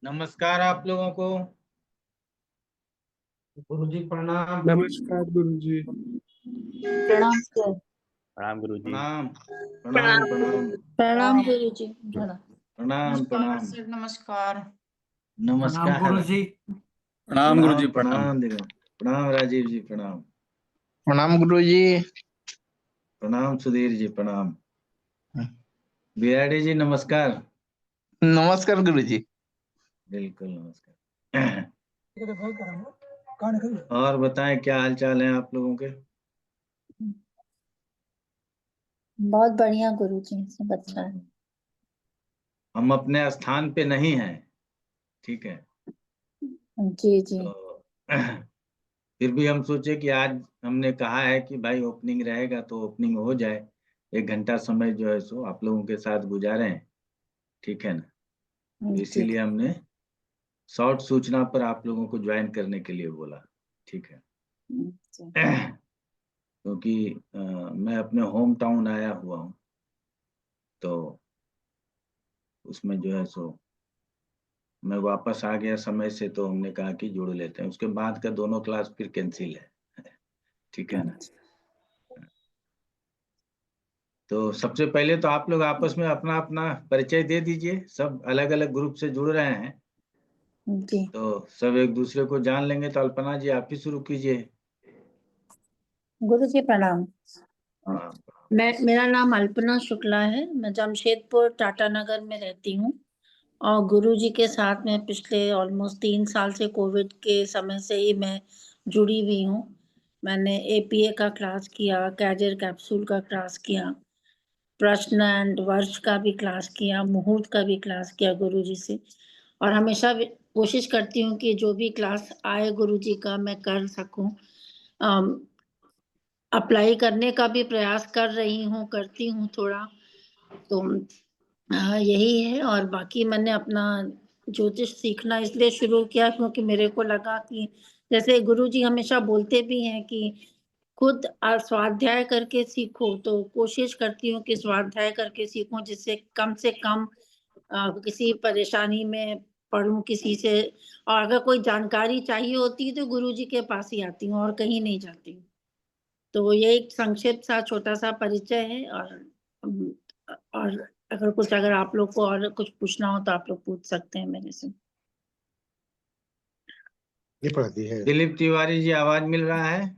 नमस्कार आप लोगों को। गुरु जी प्रणाम। नमस्कार गुरु जी। प्रणाम सर। प्रणाम गुरु जी। प्रणाम प्रणाम प्रणाम प्रणाम गुरु जी। प्रणाम प्रणाम नमस्कार। प्रणाम गुरु नमस्कार। जी। प्रणाम गुरु जी। प्रणाम दीदी। प्रणाम राजीव जी। प्रणाम प्रणाम गुरु जी। प्रणाम सुधीर जी। प्रणाम बिराड़ी जी। नमस्कार। नमस्कार गुरु जी। बिल्कुल नमस्कार। और बताएं क्या हाल चाल है आप लोगों के? बहुत बढ़िया गुरु जी, सब अच्छा है। हम अपने स्थान पे नहीं हैं, ठीक है। जी जी। तो फिर भी हम सोचे कि आज हमने कहा है कि भाई ओपनिंग रहेगा तो ओपनिंग हो जाए। 1 घंटा समय जो है सो आप लोगों के साथ गुजारें, ठीक है ना। तो जी इसीलिए हमने शॉर्ट सूचना पर आप लोगों को ज्वाइन करने के लिए बोला, ठीक है। जी। क्योंकि मैं अपने होम टाउन आया हुआ हूँ, तो उसमें जो है सो मैं वापस आ गया समय से, तो हमने कहा कि जुड़ लेते हैं। उसके बाद का दोनों क्लास फिर कैंसिल है, ठीक है ना। तो सबसे पहले तो आप लोग आपस में अपना अपना परिचय दे दीजिए। सब अलग अलग ग्रुप से जुड़ रहे हैं, जी। तो सब एक दूसरे को जान लेंगे। तो अल्पना जी आप ही शुरू कीजिए। गुरु जी प्रणाम। हाँ, मेरा नाम अल्पना शुक्ला है। मैं जमशेदपुर टाटा नगर में रहती हूँ और गुरु जी के साथ में पिछले ऑलमोस्ट 3 साल से कोविड के समय से ही मैं जुड़ी हुई हूँ। मैंने एपीए का क्लास किया, कैरियर कैप्सूल का क्लास किया, प्रश्न एंड वर्ष का भी क्लास किया, मुहूर्त का भी क्लास किया गुरु जी से। और हमेशा कोशिश करती हूँ कि जो भी क्लास आए गुरु जी का मैं कर सकूँ। अप्लाई करने का भी प्रयास कर रही हूँ, करती हूँ थोड़ा। तो यही है। और बाकी मैंने अपना ज्योतिष सीखना इसलिए शुरू किया क्योंकि मेरे को लगा कि जैसे गुरुजी हमेशा बोलते भी हैं कि खुद स्वाध्याय करके सीखो, तो कोशिश करती हूँ कि स्वाध्याय करके सीखूं जिससे कम से कम किसी परेशानी में पढ़ूं किसी से। और अगर कोई जानकारी चाहिए होती है तो गुरुजी के पास ही आती हूँ और कहीं नहीं जाती हूँ। तो ये एक संक्षिप्त सा छोटा सा परिचय है। और अगर आप लोग को और कुछ पूछना हो तो आप लोग पूछ सकते हैं मेरे से। ये पढ़ती है। दिलीप तिवारी जी आवाज मिल रहा है?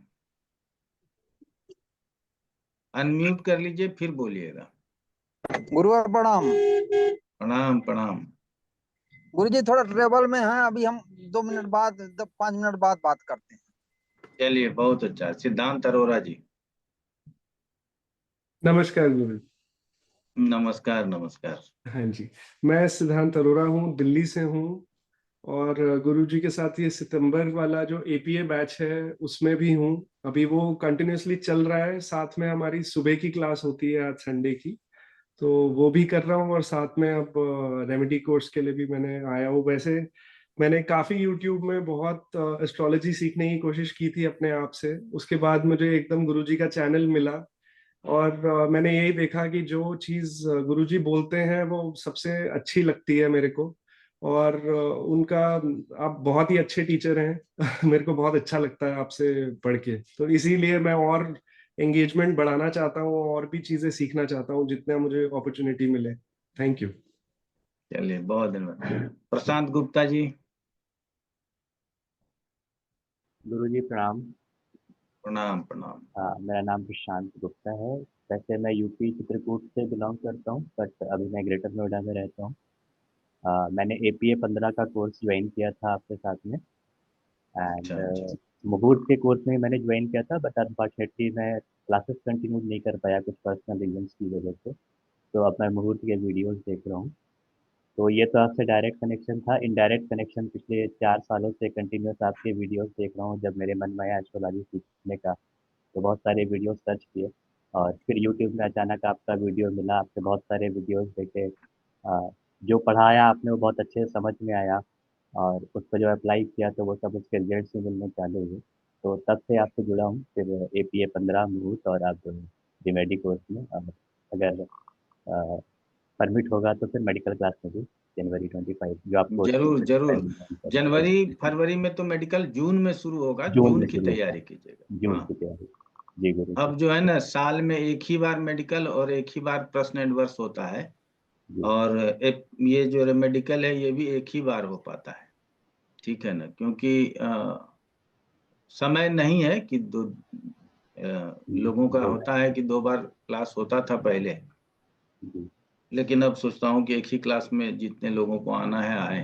अनम्यूट कर लीजिए फिर बोलिएगा। गुरुवार प्रणाम। प्रणाम प्रणाम। गुरु जी थोड़ा ट्रेवल में है अभी, हम 2 मिनट बाद 5 मिनट बाद बात करते हैं। चलिए बहुत अच्छा। सिद्धांत अरोरा जी। नमस्कार गुरु। नमस्कार नमस्कार। हाँ जी, मैं सिद्धांत अरोरा हूँ, दिल्ली से हूँ। और गुरु जी के साथ ये सितंबर वाला जो एपीए बैच है उसमें भी हूँ। अभी वो कंटिन्यूअसली चल रहा है। साथ में हमारी सुबह की क्लास होती है आज संडे की, तो वो भी कर रहा हूँ। और साथ में अब रेमेडी कोर्स के लिए भी मैंने आया हूँ। वैसे मैंने काफी यूट्यूब में बहुत एस्ट्रोलॉजी सीखने की कोशिश की थी अपने आप से। उसके बाद मुझे एकदम गुरुजी का चैनल मिला और मैंने यही देखा कि जो चीज गुरुजी बोलते हैं वो सबसे अच्छी लगती है मेरे को। और उनका आप बहुत ही अच्छे टीचर हैं। मेरे को बहुत अच्छा लगता है आपसे पढ़ के, तो इसीलिए मैं और एंगेजमेंट बढ़ाना चाहता हूँ और भी चीजें सीखना चाहता हूँ जितना मुझे अपॉर्चुनिटी मिले। Thank you. चलिए बहुत धन्यवाद। प्रशांत गुप्ता जी। गुरु जी प्रणाम। प्रणाम प्रणाम। मेरा नाम प्रशांत गुप्ता है। वैसे मैं यूपी चित्रकूट से बिलोंग करता हूँ, बट अभी मैं ग्रेटर नोएडा में रहता हूँ। मैंने एपीए 15 का कोर्स ज्वाइन किया था आपके साथ में। अच्छा एंड अच्छा। मुहूर्त के कोर्स में मैंने ज्वाइन किया था, बट अनफॉर्चुनेटली मैं क्लासेस कंटिन्यू नहीं कर पाया कुछ पर्सनल रीजंस की वजह से। तो अब मैं मुहूर्त के वीडियोस देख रहा हूँ। तो ये तो आपसे डायरेक्ट कनेक्शन था। इनडायरेक्ट कनेक्शन पिछले 4 सालों से कंटिन्यूस आपके वीडियोस देख रहा हूँ। जब मेरे मन में आया एस्ट्रोलॉजी सीखने का, तो बहुत सारे वीडियो सर्च किए और फिर यूट्यूब में अचानक आपका वीडियो मिला। आपके बहुत सारे वीडियोस देखे। जो पढ़ाया आपने वो बहुत अच्छे से समझ में आया और उस पर जो अप्लाई किया तो वो सब उसके रिजल्ट्स भी मिलने चालू हुए। तो तब से आपसे जुड़ा हूँ, फिर एपीए 15 मुहूर्त और अब रिमेडी कोर्स में। अगर परमिट होगा तो फिर मेडिकल क्लास में भी जनवरी 25 जो आपको जरूर जरूर। जनवरी फरवरी में तो मेडिकल जून में शुरू होगा, जून जून में की शुरू होगा। तैयारी कीजिएगा। जून हाँ, की तैयारी। जी गुरु जी। अब जो है ना साल में एक ही बार मेडिकल और एक ही बार प्रश्न एंड वर्ष होता है, जी और ये जो मेडिकल है ये भी एक ही बार हो पाता है, ठीक है ना, क्योंकि समय नहीं है कि लोगों का होता है कि 2 बार क्लास होता था पहले, जी लेकिन अब सोचता हूँ कि एक ही क्लास में जितने लोगों को आना है आए,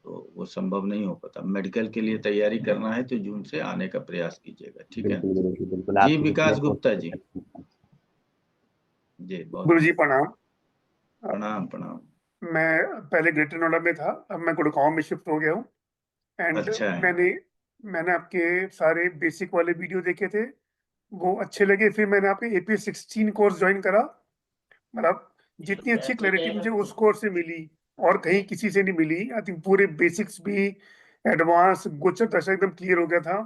तो वो संभव नहीं हो पाता। मेडिकल के लिए तैयारी करना है तो जून से आने का प्रयास कीजिएगा, ठीक है। बिल्कुल गुरु जी बिल्कुल। जी आप विकास जितने गुप्ता जी, कोशिश करते हैं। जी बहुत गुरु जी प्रणाम। प्रणाम प्रणाम। मैं पहले ग्रेटर नोएडा में था, अब मैं गुड़गांव में शिफ्ट हो गया हूँ। एंड अच्छा है। मैंने आपके सारे बेसिक वाले वीडियो देखे थे, वो अच्छे लगे। फिर मैंने आपके AP16 कोर्स ज्वाइन करा। मतलब जितनी अच्छी क्लैरिटी मुझे उस कोर्स से मिली और कहीं किसी से नहीं मिली। आई थिंक पूरे बेसिक्स भी, एडवांस, गोचर दशा एकदम क्लियर हो गया था।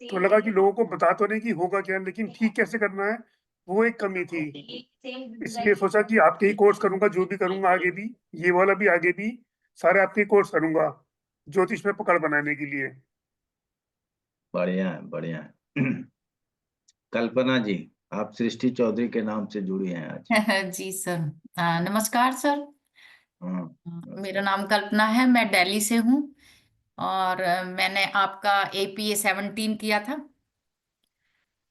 तो लगा कि लोगों को बता तो नहीं कि होगा क्या, लेकिन ठीक कैसे करना है वो एक कमी थी। इसलिए सोचा कि आपके ही कोर्स करूंगा, जो भी करूंगा आगे भी, ये वाला भी आगे भी सारे आपके ही कोर्स करूंगा, ज्योतिष में पकड़ बनाने के लिए। बढ़िया है बढ़िया है। कल्पना जी, आप सृष्टि चौधरी के नाम से जुड़ी हैं आज। जी सर। नमस्कार सर। हाँ, मेरा नाम कल्पना है, मैं दिल्ली से हूँ। और मैंने आपका APA17 किया था,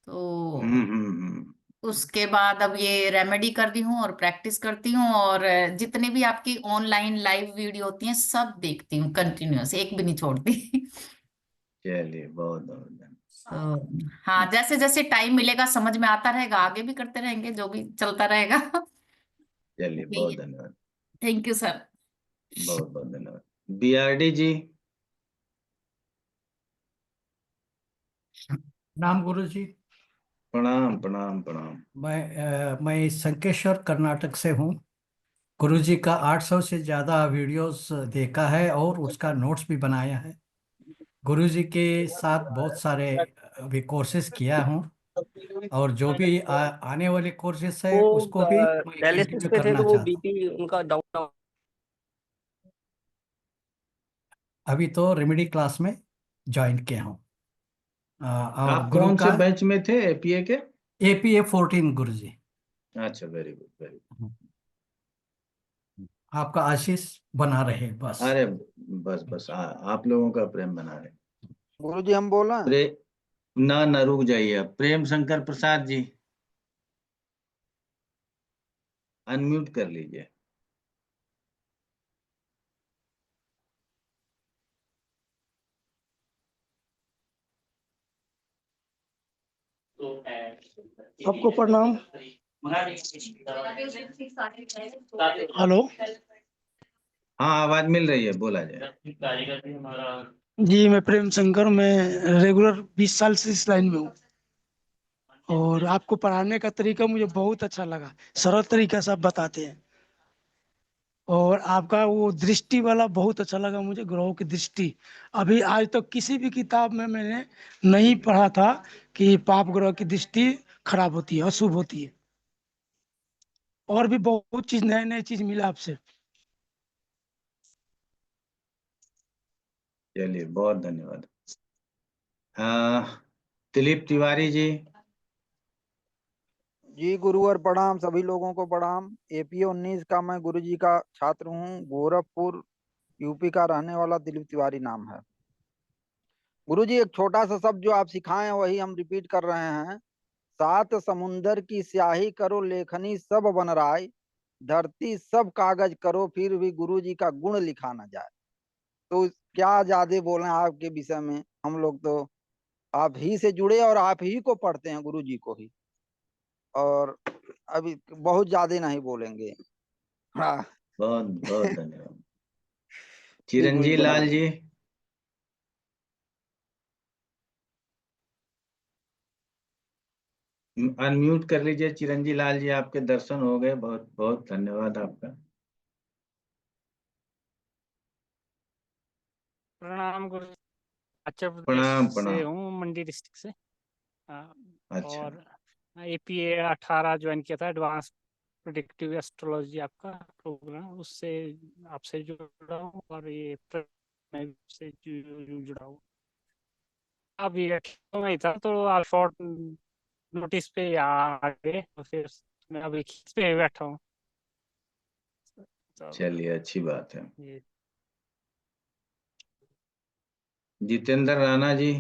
तो हम्म। उसके बाद अब ये रेमेडी कर दी हूँ और प्रैक्टिस करती हूँ। और जितने भी आपकी ऑनलाइन लाइव वीडियो होती हैं सब देखती हूँ कंटिन्यूअस, एक भी नहीं छोड़ती। चलिए बहुत बहुत धन्यवाद। तो हाँ, जैसे जैसे टाइम मिलेगा समझ में आता रहेगा, आगे भी करते रहेंगे, जो भी चलता रहेगा। चलिए बहुत धन्यवाद। Thank you sir. बहुत बहुत धन्यवाद। BRD जी। नाम गुरु जी। प्रणाम प्रणाम प्रणाम। मैं संकेश्वर कर्नाटक से हूँ। गुरु जी का 800 से ज्यादा वीडियोस देखा है और उसका नोट्स भी बनाया है। गुरु जी के साथ बहुत सारे भी कोर्सेज किया हूँ, और जो भी आने वाले कोर्सेज है वो उसको भी मैं डायलिसिस कंटिन्यू पे थे करना तो वो चाहता हूँ। BP उनका डाउन। अभी तो रेमेडी क्लास में ज्वाइन किया हूँ। और आप गुरु कौन का से बैच में थे APA के? APA14 गुरु जी। अच्छा, वेरी गुड वेरी गुड। आपका आशीष बना रहे बस। अरे बस बस आप लोगों का प्रेम बना रहे। गुरु जी हम बोला। प्रे ना रुक जाइए अब। प्रेम शंकर प्रसाद जी, अनम्यूट कर लीजिए। सबको प्रणाम। हेलो। हाँ, आवाज मिल रही है, बोला जाए। जी मैं प्रेम शंकर, मैं रेगुलर 20 साल से इस लाइन में हूँ, और आपको पढ़ाने का तरीका मुझे बहुत अच्छा लगा। सरल तरीका से आप बताते हैं, और आपका वो दृष्टि वाला बहुत अच्छा लगा मुझे, ग्रहों की दृष्टि। अभी आज तक तो किसी भी किताब में मैंने नहीं पढ़ा था कि पाप ग्रह की दृष्टि खराब होती है, अशुभ होती है। और भी बहुत चीज, नए नए चीज मिला आपसे। चलिए बहुत धन्यवाद। दिलीप तिवारी जी। जी गुरुवर प्रणाम, सभी लोगों को प्रणाम। AP19 का मैं गुरु जी का छात्र हूँ, गोरखपुर UP का रहने वाला दिलीप तिवारी नाम है। गुरु जी एक छोटा सा शब्द जो आप सिखाए हैं वही हम रिपीट कर रहे हैं। 7 समुंदर की स्याही करो लेखनी सब बन राय, धरती सब कागज करो फिर भी गुरु जी का गुण लिखा ना जाए। तो क्या ज्यादा बोले आपके विषय में, हम लोग तो आप ही से जुड़े और आप ही को पढ़ते हैं, गुरु जी को ही। और अभी बहुत ज्यादा नहीं बोलेंगे। हाँ बहुत बहुत धन्यवाद। जी गुरु जी चिरंजीव लाल प्रणाम। जी। अनम्यूट कर लीजिए चिरंजीव लाल जी, आपके दर्शन हो गए, बहुत बहुत धन्यवाद आपका। प्रणाम गुरु जी। मध्य प्रदेश प्रणाम से प्रणाम। हूँ, मंडी डिस्ट्रिक्ट से। अच्छा। और APA 18 ज्वाइन किया था, एडवांस प्रिडिक्टिव एस्ट्रोलॉजी आपका प्रोग्राम, उससे आपसे जुड़ा हूँ और ये मैं से जुड़ा हूँ। अब ये मैं था तो आप शॉर्ट नोटिस पे आ गए, तो फिर मैं अभी इस पे बैठा हूँ। तो चलिए, अच्छी बात है। ये जितेंद्र राणा जी।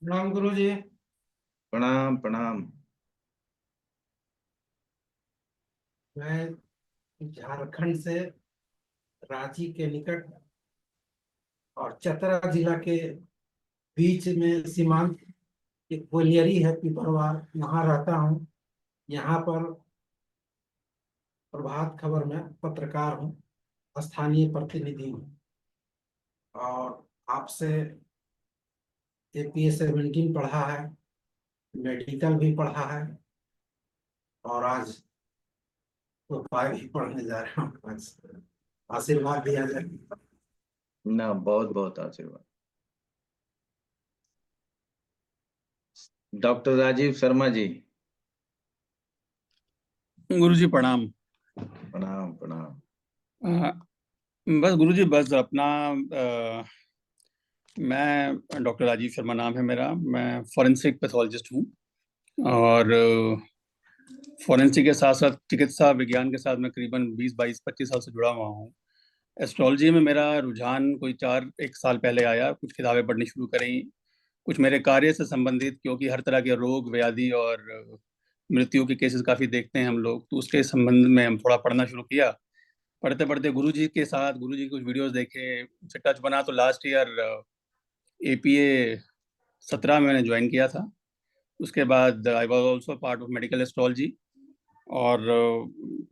प्रणाम गुरु जी। प्रणाम प्रणाम। मैं झारखंड से रांची के निकट और चतरा जिला के बीच में सीमांत एक कोलियरी है पिपरवार, वहां रहता हूँ। यहाँ पर प्रभात खबर में पत्रकार हूँ, स्थानीय प्रतिनिधि हूँ और आपसे APA 17 पढ़ा है, मेडिकल भी पढ़ा है और आज उपाय भी पढ़ने जा रहा हूँ। आशीर्वाद दिया जाए। ना, बहुत बहुत आशीर्वाद। डॉक्टर राजीव शर्मा जी। गुरुजी प्रणाम। प्रणाम प्रणाम। बस गुरुजी, बस अपना मैं डॉक्टर राजीव शर्मा नाम है मेरा। मैं फॉरेंसिक पैथोलॉजिस्ट हूँ और फॉरेंसिक के साथ साथ चिकित्सा विज्ञान के साथ मैं करीबन 20-22-25 साल से जुड़ा हुआ हूँ। एस्ट्रोलॉजी में मेरा रुझान कोई 1 साल पहले आया। कुछ किताबें पढ़नी शुरू करी, कुछ मेरे कार्य से संबंधित, क्योंकि हर तरह के रोग व्याधि और मृत्यु के केसेस काफ़ी देखते हैं हम लोग, तो उसके संबंध में हम थोड़ा पढ़ना शुरू किया। पढ़ते पढ़ते गुरुजी के साथ, गुरुजी के कुछ वीडियोस देखे, उनसे टच बना, तो लास्ट ईयर APA 17 में मैंने ज्वाइन किया था। उसके बाद I was also part of medical astrology. और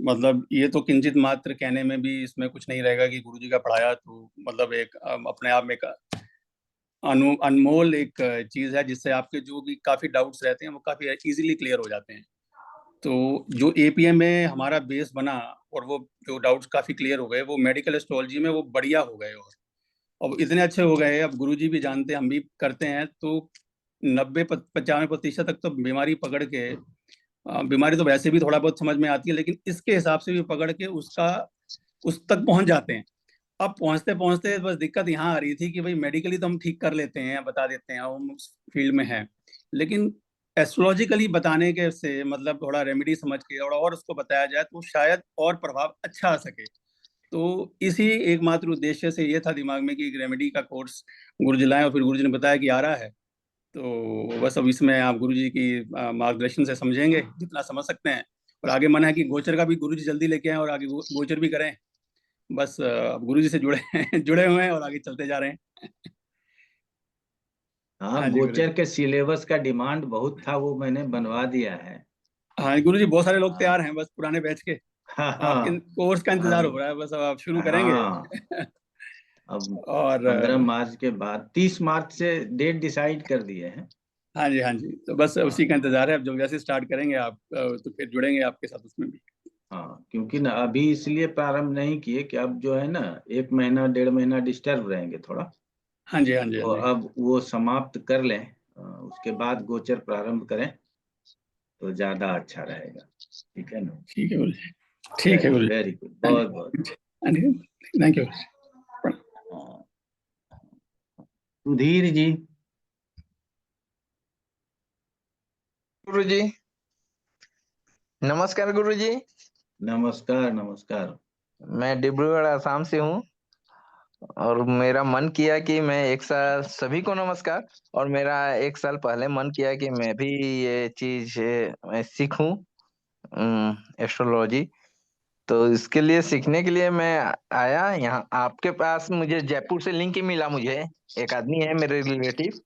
मतलब ये तो किंचित मात्र कहने में भी इसमें कुछ नहीं रहेगा कि गुरुजी का पढ़ाया तो मतलब एक अपने आप में एक अनमोल एक चीज़ है, जिससे आपके जो भी काफ़ी डाउट्स रहते हैं वो काफ़ी इजीली क्लियर हो जाते हैं। तो जो APA में हमारा बेस बना और वो जो डाउट्स काफ़ी क्लियर हो गए, वो मेडिकल एस्ट्रोलॉजी में वो बढ़िया हो गए और अब इतने अच्छे हो गए। अब गुरुजी भी जानते हैं, हम भी करते हैं, तो 90-95% तक तो बीमारी पकड़ के, बीमारी तो वैसे भी थोड़ा बहुत समझ में आती है, लेकिन इसके हिसाब से भी पकड़ के उसका उस तक पहुंच जाते हैं। अब पहुंचते पहुंचते बस दिक्कत यहाँ आ रही थी कि भाई मेडिकली तो हम ठीक कर लेते हैं, बता देते हैं, हम उस फील्ड में हैं, लेकिन एस्ट्रोलॉजिकली बताने के से मतलब थोड़ा रेमेडी समझ के और उसको बताया जाए तो शायद और प्रभाव अच्छा आ सके। तो इसी एकमात्र उद्देश्य से ये था दिमाग में कि एक रेमेडी का कोर्स गुरुजी लाएं, और फिर गुरुजी ने बताया कि आ रहा है, तो बस अब इसमें आप गुरुजी की मार्गदर्शन से समझेंगे जितना समझ सकते हैं। और आगे मन है कि गोचर का भी गुरुजी जल्दी लेके आए और आगे गोचर भी करें। बस अब गुरुजी से जुड़े हुए हैं और आगे चलते जा रहे हैं। हाँ, गोचर के सिलेबस का डिमांड बहुत था, वो मैंने बनवा दिया है। हाँ गुरुजी, बहुत सारे लोग तैयार हैं, बस पुराने बैच के। आपके कोर्स का इंतजार हो रहा है, बस अब आप शुरू करेंगे। अब और 15 मार्च के बाद 30 मार्च से डेट डिसाइड कर दिए हैं। हाँ जी, हाँ जी, तो बस उसी का इंतजार है। अब जब जैसे स्टार्ट करेंगे आप तो फिर जुड़ेंगे आपके साथ उसमें भी। हाँ, क्योंकि ना अभी इसलिए प्रारंभ नहीं किए कि अब जो है ना 1 महीना 1.5 महीना डिस्टर्ब रहेंगे थोड़ा। हाँ जी, हाँ जी, तो हाँ जी। अब वो समाप्त कर लें, उसके बाद गोचर प्रारंभ करें तो ज्यादा अच्छा रहेगा। ठीक है ना? ठीक है गुरुजी, ठीक है गुरुजी, वेरी गुड, बहुत बहुत थैंक यू। सुधीर जी। गुरुजी नमस्कार। गुरुजी नमस्कार नमस्कार। मैं डिब्रूगढ़ असम से हूँ और मेरा मन किया कि मैं एक साल, सभी को नमस्कार, और मेरा 1 साल पहले मन किया कि मैं भी ये चीज सीखूं एस्ट्रोलॉजी। तो इसके लिए सीखने के लिए मैं आया यहाँ आपके पास। मुझे जयपुर से लिंक मिला, मुझे एक आदमी है मेरे रिलेटिव,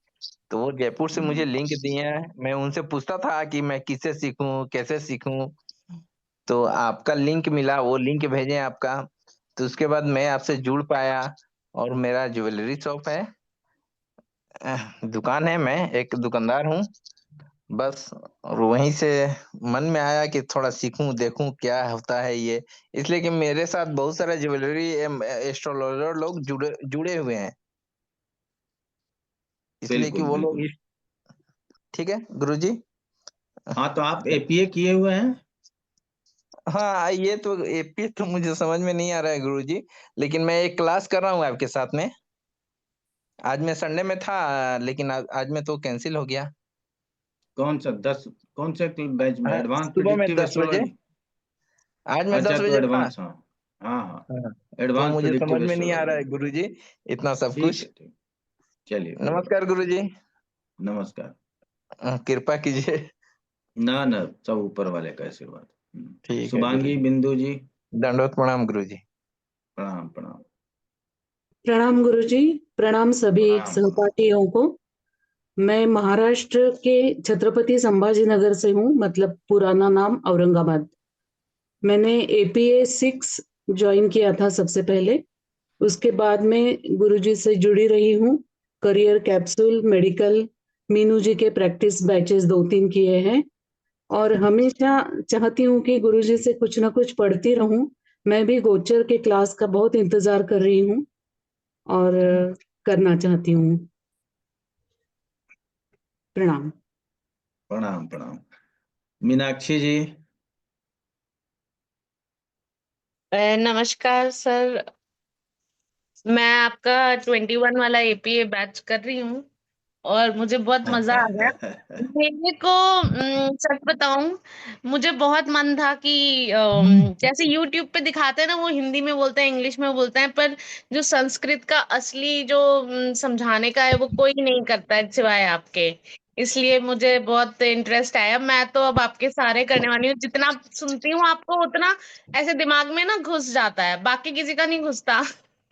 तो वो जयपुर से मुझे लिंक दिए हैं। मैं उनसे पूछता था कि मैं किससे सीखूं, कैसे सीखूं, तो आपका लिंक मिला, वो लिंक भेजे आपका, तो उसके बाद मैं आपसे जुड़ पाया। और मेरा ज्वेलरी शॉप है, दुकान है, मैं एक दुकानदार हूँ। बस, और वहीं से मन में आया कि थोड़ा सीखूं देखूं क्या होता है ये, इसलिए कि मेरे साथ बहुत सारे ज्वेलरी एस्ट्रोलॉजर लोग जुड़े जुड़े हुए हैं, इसलिए कि बिल्कुल वो लोग बिल्कुल। ठीक है गुरुजी। हाँ, तो आप एपीए किए हुए हैं? हाँ, ये तो एपी तो मुझे समझ में नहीं आ रहा है गुरुजी, लेकिन मैं एक क्लास कर रहा हूँ आपके साथ में। आज मैं संडे में था, लेकिन आज में तो कैंसिल हो गया। कौन से बैच में? हाँ, एडवांस सुबह में प्रिडिक्टिव 10 बजे। एस्ट्रोलॉजी? आज मैं अच्छा, 10 तो बजे था। एडवांस, हाँ। हाँ हाँ, हाँ, तो एडवांस मुझे समझ प्रिडिक्टिव में नहीं आ रहा एस्ट्रोलॉजी। है गुरुजी, इतना सब ठीक कुछ। है, ठीक। चलिए, कोई बात नमस्कार गुरुजी। नहीं। नमस्कार। कृपा कीजिए। ना ना, सब ऊपर वाले का आशीर्वाद। ठीक है शुभांगी गुरुजी। बिंदु जी, दंडवत प्रणाम गुरुजी। प्रणाम प्रणाम। प्रणाम गुरुजी। प्रणाम सभी प्रणाम प्रणाम। सहपाठियों को। मैं महाराष्ट्र के छत्रपति संभाजीनगर से हूँ, मतलब पुराना नाम औरंगाबाद। मैंने एपीए 6 ज्वाइन किया था सबसे पहले, उसके बाद में गुरुजी से जुड़ी रही हूँ। करियर कैप्सूल, मेडिकल, मीनू जी के प्रैक्टिस बैचेस 2-3 किए हैं, और हमेशा चाहती हूँ कि गुरुजी से कुछ ना कुछ पढ़ती रहूं। मैं भी गोचर के क्लास का बहुत इंतजार कर रही हूँ और करना चाहती हूँ। प्रणाम। प्रणाम प्रणाम। मीनाक्षी जी। नमस्कार सर, मैं आपका 21 वाला एपीए बैच कर रही हूँ और मुझे बहुत मजा आ गया। मेरे को सच बताऊं, मुझे बहुत मन था कि जैसे यूट्यूब पे दिखाते हैं ना, वो हिंदी में बोलते हैं, इंग्लिश में बोलते हैं, पर जो संस्कृत का असली जो समझाने का है वो कोई नहीं करता है सिवाय आपके। इसलिए मुझे बहुत इंटरेस्ट आया। मैं तो अब आपके सारे करने वाली हूँ। जितना सुनती हूँ आपको उतना ऐसे दिमाग में ना घुस जाता है, बाकी किसी का नहीं घुसता।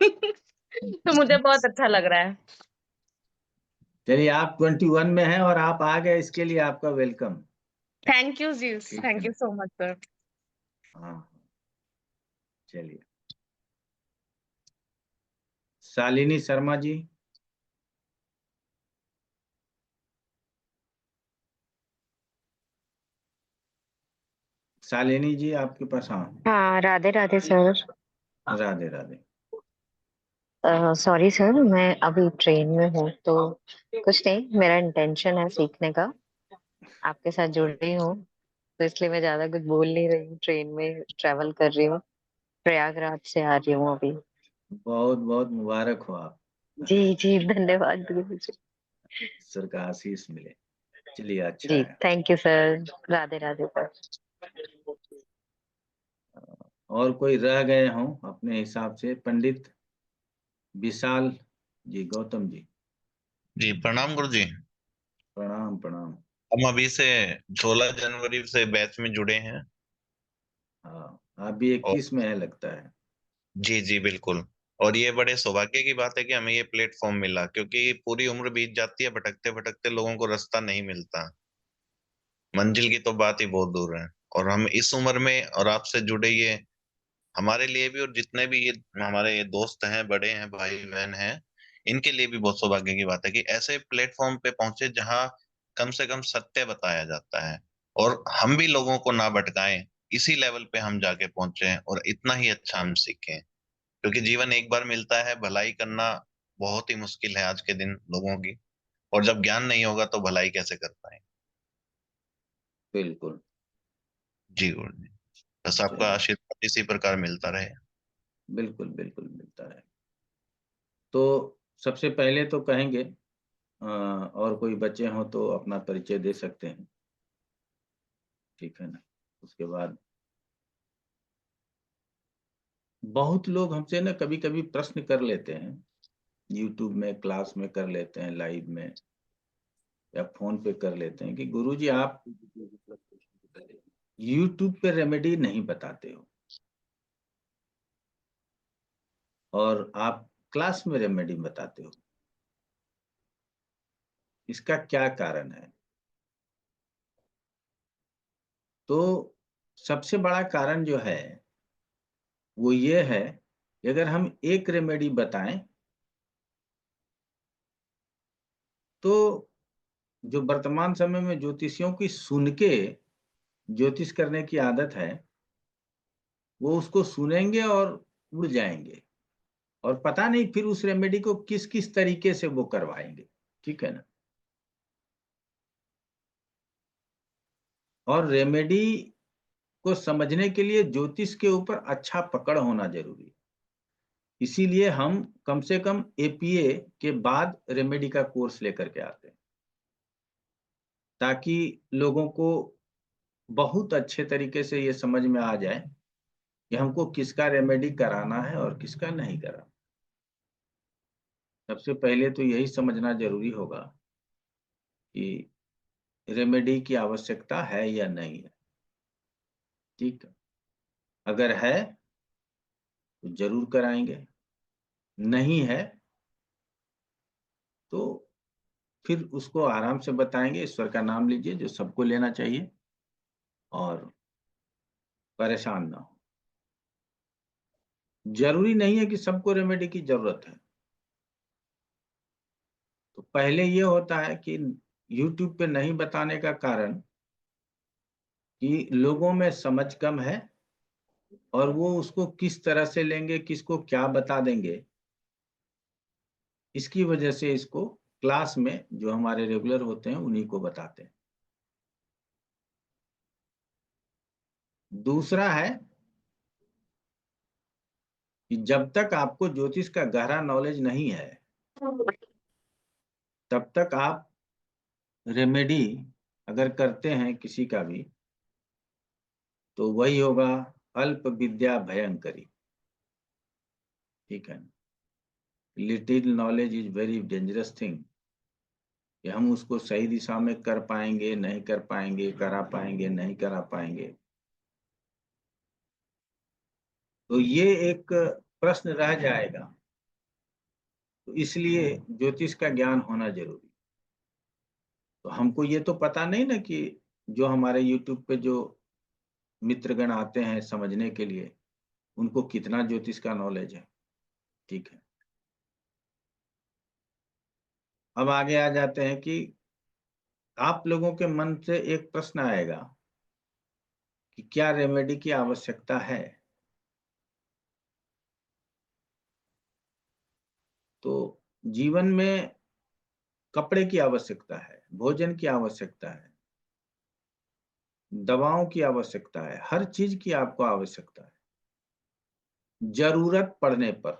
तो मुझे बहुत अच्छा लग रहा है। चलिए, आप 21 में हैं और आप आ गए, इसके लिए आपका वेलकम। थैंक यू जी, ठीक है थैंक यू ना? So much sir. हाँ, चलिए। शालिनी शर्मा जी। शालिनी जी, आपके पास? हाँ, हाँ, Radhe Radhe sir. Radhe Radhe. Sorry sir, मैं अभी ट्रेन में हूँ तो कुछ नहीं, मेरा इंटेंशन है सीखने का। आपके साथ जुड़ रही हूँ तो इसलिए मैं ज्यादा कुछ बोल नहीं रही हूँ। ट्रेन में ट्रेवल कर रही हूँ, प्रयागराज से आ रही हूँ अभी। बहुत बहुत मुबारक हो आप। जी जी, धन्यवाद गुरु जी। ईश्वर का आशीष मिले। चलिए, अच्छा जी है। Thank you sir. Radhe Radhe sir. और कोई रह गए हों अपने हिसाब से? पंडित विशाल जी, गौतम जी। जी प्रणाम गुरु जी। प्रणाम प्रणाम। हम अभी से 16 जनवरी से बैच में जुड़े हैं। हाँ, आप भी और 21 में है लगता है। जी जी बिल्कुल। और ये बड़े सौभाग्य की बात है कि हमें ये प्लेटफॉर्म मिला, क्योंकि पूरी उम्र बीत जाती है भटकते भटकते, लोगों को रास्ता नहीं मिलता, मंजिल की तो बात ही बहुत दूर है। और हम इस उम्र में और आपसे जुड़े, ये हमारे लिए भी और जितने भी ये हमारे ये दोस्त हैं, बड़े हैं, भाई बहन हैं, इनके लिए भी बहुत सौभाग्य की बात है कि ऐसे प्लेटफॉर्म पे पहुंचे जहां कम से कम सत्य बताया जाता है, और हम भी लोगों को ना भटकाएं, इसी लेवल पे हम जाके पहुंचे और इतना ही अच्छा हम सीखें। क्योंकि जीवन एक बार मिलता है, भलाई करना बहुत ही मुश्किल है आज के दिन लोगों की, और जब ज्ञान नहीं होगा तो भलाई कैसे कर पाए। बिल्कुल। जी गुरु जी, बस आपका चलिए, आशीर्वाद इसी प्रकार मिलता रहे। बिल्कुल बिल्कुल मिलता है। तो सबसे पहले तो कहेंगे, और कोई बच्चे हों तो अपना परिचय दे सकते हैं, ठीक है ना? उसके बाद बहुत लोग हमसे ना कभी कभी प्रश्न कर लेते हैं, यूट्यूब में क्लास में कर लेते हैं, लाइव में या फोन पे कर लेते हैं कि गुरुजी आप यूट्यूब पे रेमेडी नहीं बताते हो और आप क्लास में रेमेडी बताते हो, इसका क्या कारण है? तो सबसे बड़ा कारण जो है वो ये है कि अगर हम एक रेमेडी बताएं तो जो वर्तमान समय में ज्योतिषियों की सुन के ज्योतिष करने की आदत है, वो उसको सुनेंगे और उड़ जाएंगे, और पता नहीं फिर उस रेमेडी को किस किस तरीके से वो करवाएंगे। ठीक है ना। और रेमेडी को समझने के लिए ज्योतिष के ऊपर अच्छा पकड़ होना जरूरी है। इसीलिए हम कम से कम एपीए के बाद रेमेडी का कोर्स लेकर के आते हैं, ताकि लोगों को बहुत अच्छे तरीके से ये समझ में आ जाए कि हमको किसका रेमेडी कराना है और किसका नहीं कराना। सबसे पहले तो यही समझना जरूरी होगा कि रेमेडी की आवश्यकता है या नहीं है। ठीक है, अगर है तो जरूर कराएंगे, नहीं है तो फिर उसको आराम से बताएंगे, ईश्वर का नाम लीजिए जो सबको लेना चाहिए, और परेशान ना हो। जरूरी नहीं है कि सबको रेमेडी की जरूरत है। तो पहले ये होता है कि YouTube पे नहीं बताने का कारण कि लोगों में समझ कम है, और वो उसको किस तरह से लेंगे, किसको क्या बता देंगे, इसकी वजह से इसको क्लास में जो हमारे रेगुलर होते हैं उन्हीं को बताते हैं। दूसरा है कि जब तक आपको ज्योतिष का गहरा नॉलेज नहीं है, तब तक आप रेमेडी अगर करते हैं किसी का भी, तो वही होगा अल्प विद्या भयंकरी। ठीक है, little knowledge is very dangerous thing, कि हम उसको सही दिशा में कर पाएंगे, नहीं कर पाएंगे, करा पाएंगे, नहीं करा पाएंगे। तो ये एक प्रश्न रह जाएगा। तो इसलिए ज्योतिष का ज्ञान होना जरूरी। तो हमको ये तो पता नहीं ना कि जो हमारे YouTube पे जो मित्रगण आते हैं समझने के लिए, उनको कितना ज्योतिष का नॉलेज है। ठीक है, अब आगे आ जाते हैं कि आप लोगों के मन से एक प्रश्न आएगा कि क्या रेमेडी की आवश्यकता है। तो जीवन में कपड़े की आवश्यकता है, भोजन की आवश्यकता है, दवाओं की आवश्यकता है, हर चीज की आपको आवश्यकता है जरूरत पड़ने पर।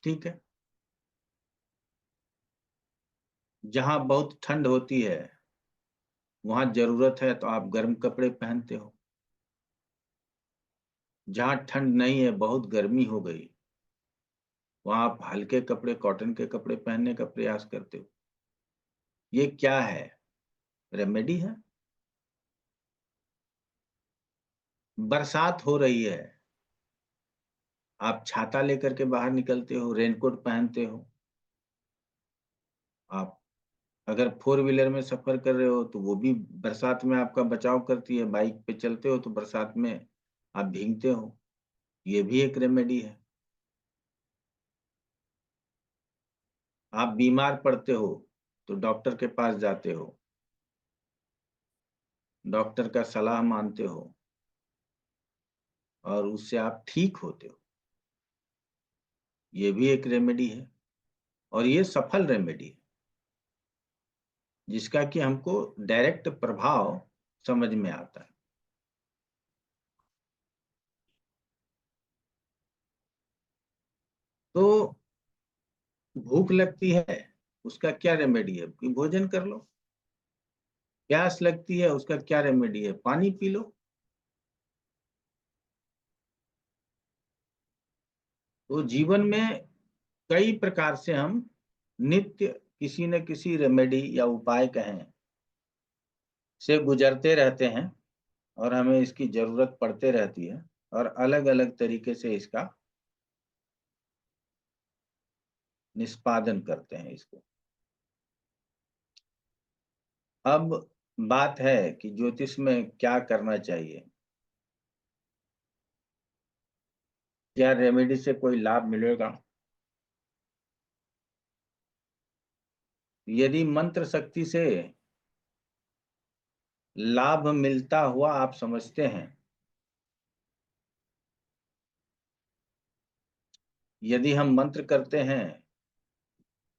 ठीक है, जहां बहुत ठंड होती है वहां जरूरत है तो आप गर्म कपड़े पहनते हो, जहां ठंड नहीं है, बहुत गर्मी हो गई, वहां आप हल्के कपड़े, कॉटन के कपड़े पहनने का प्रयास करते हो। ये क्या है? रेमेडी है। बरसात हो रही है, आप छाता लेकर के बाहर निकलते हो, रेनकोट पहनते हो। आप अगर फोर व्हीलर में सफर कर रहे हो तो वो भी बरसात में आपका बचाव करती है। बाइक पे चलते हो तो बरसात में आप भीगते हो, ये भी एक रेमेडी है। आप बीमार पड़ते हो तो डॉक्टर के पास जाते हो, डॉक्टर का सलाह मानते हो और उससे आप ठीक होते हो, ये भी एक रेमेडी है। और ये सफल रेमेडी है जिसका कि हमको डायरेक्ट प्रभाव समझ में आता है। तो भूख लगती है, उसका क्या रेमेडी है कि भोजन कर लो। प्यास लगती है, उसका क्या रेमेडी है, पानी पी लो। तो जीवन में कई प्रकार से हम नित्य किसी न किसी रेमेडी या उपाय कहें से गुजरते रहते हैं, और हमें इसकी जरूरत पड़ते रहती है, और अलग अलग तरीके से इसका निष्पादन करते हैं इसको। अब बात है कि ज्योतिष में क्या करना चाहिए, क्या रेमेडी से कोई लाभ मिलेगा। यदि मंत्र शक्ति से लाभ मिलता हुआ आप समझते हैं, यदि हम मंत्र करते हैं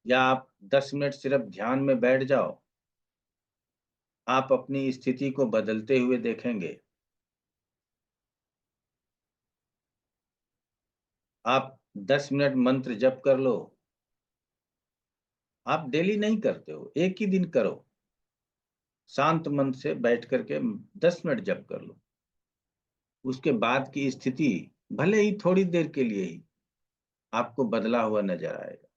या आप 10 मिनट सिर्फ ध्यान में बैठ जाओ, आप अपनी स्थिति को बदलते हुए देखेंगे। आप 10 मिनट मंत्र जप कर लो, आप डेली नहीं करते हो, एक ही दिन करो, शांत मन से बैठ करके 10 मिनट जप कर लो। उसके बाद की स्थिति भले ही थोड़ी देर के लिए ही आपको बदला हुआ नजर आएगा।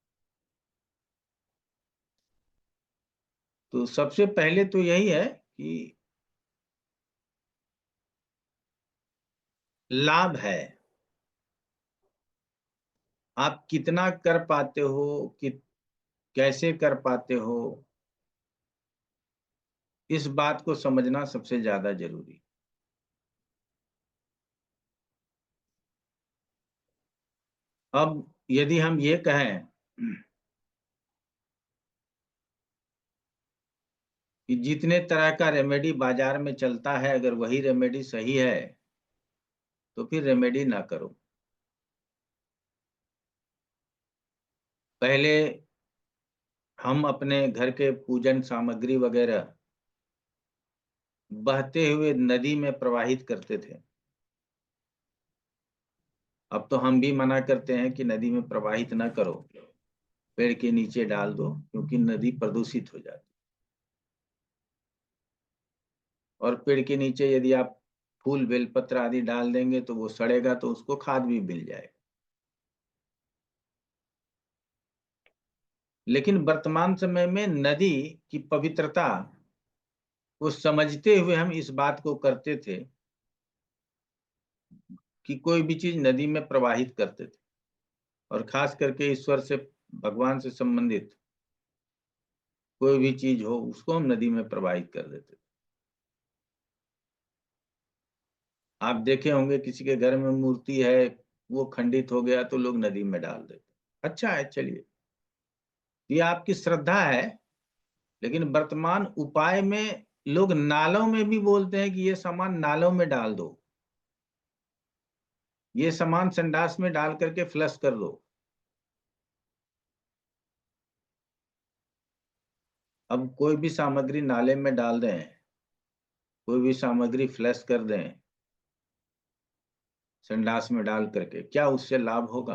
तो सबसे पहले तो यही है कि लाभ है, आप कितना कर पाते हो, कि कैसे कर पाते हो, इस बात को समझना सबसे ज्यादा जरूरी। अब यदि हम ये कहें कि जितने तरह का रेमेडी बाजार में चलता है, अगर वही रेमेडी सही है तो फिर रेमेडी ना करो। पहले हम अपने घर के पूजन सामग्री वगैरह बहते हुए नदी में प्रवाहित करते थे। अब तो हम भी मना करते हैं कि नदी में प्रवाहित ना करो, पेड़ के नीचे डाल दो, क्योंकि नदी प्रदूषित हो जाती। और पेड़ के नीचे यदि आप फूल बेलपत्र आदि डाल देंगे तो वो सड़ेगा, तो उसको खाद भी मिल जाएगा। लेकिन वर्तमान समय में नदी की पवित्रता को समझते हुए हम इस बात को करते थे कि कोई भी चीज नदी में प्रवाहित करते थे, और खास करके ईश्वर से, भगवान से संबंधित कोई भी चीज हो उसको हम नदी में प्रवाहित कर देते थे। आप देखे होंगे किसी के घर में मूर्ति है, वो खंडित हो गया तो लोग नदी में डाल देते। अच्छा है, चलिए, ये आपकी श्रद्धा है। लेकिन वर्तमान उपाय में लोग नालों में भी बोलते हैं कि ये सामान नालों में डाल दो, ये सामान संडास में डाल करके फ्लश कर दो। अब कोई भी सामग्री नाले में डाल दें, कोई भी सामग्री फ्लश कर दें संडास में डाल करके, क्या उससे लाभ होगा?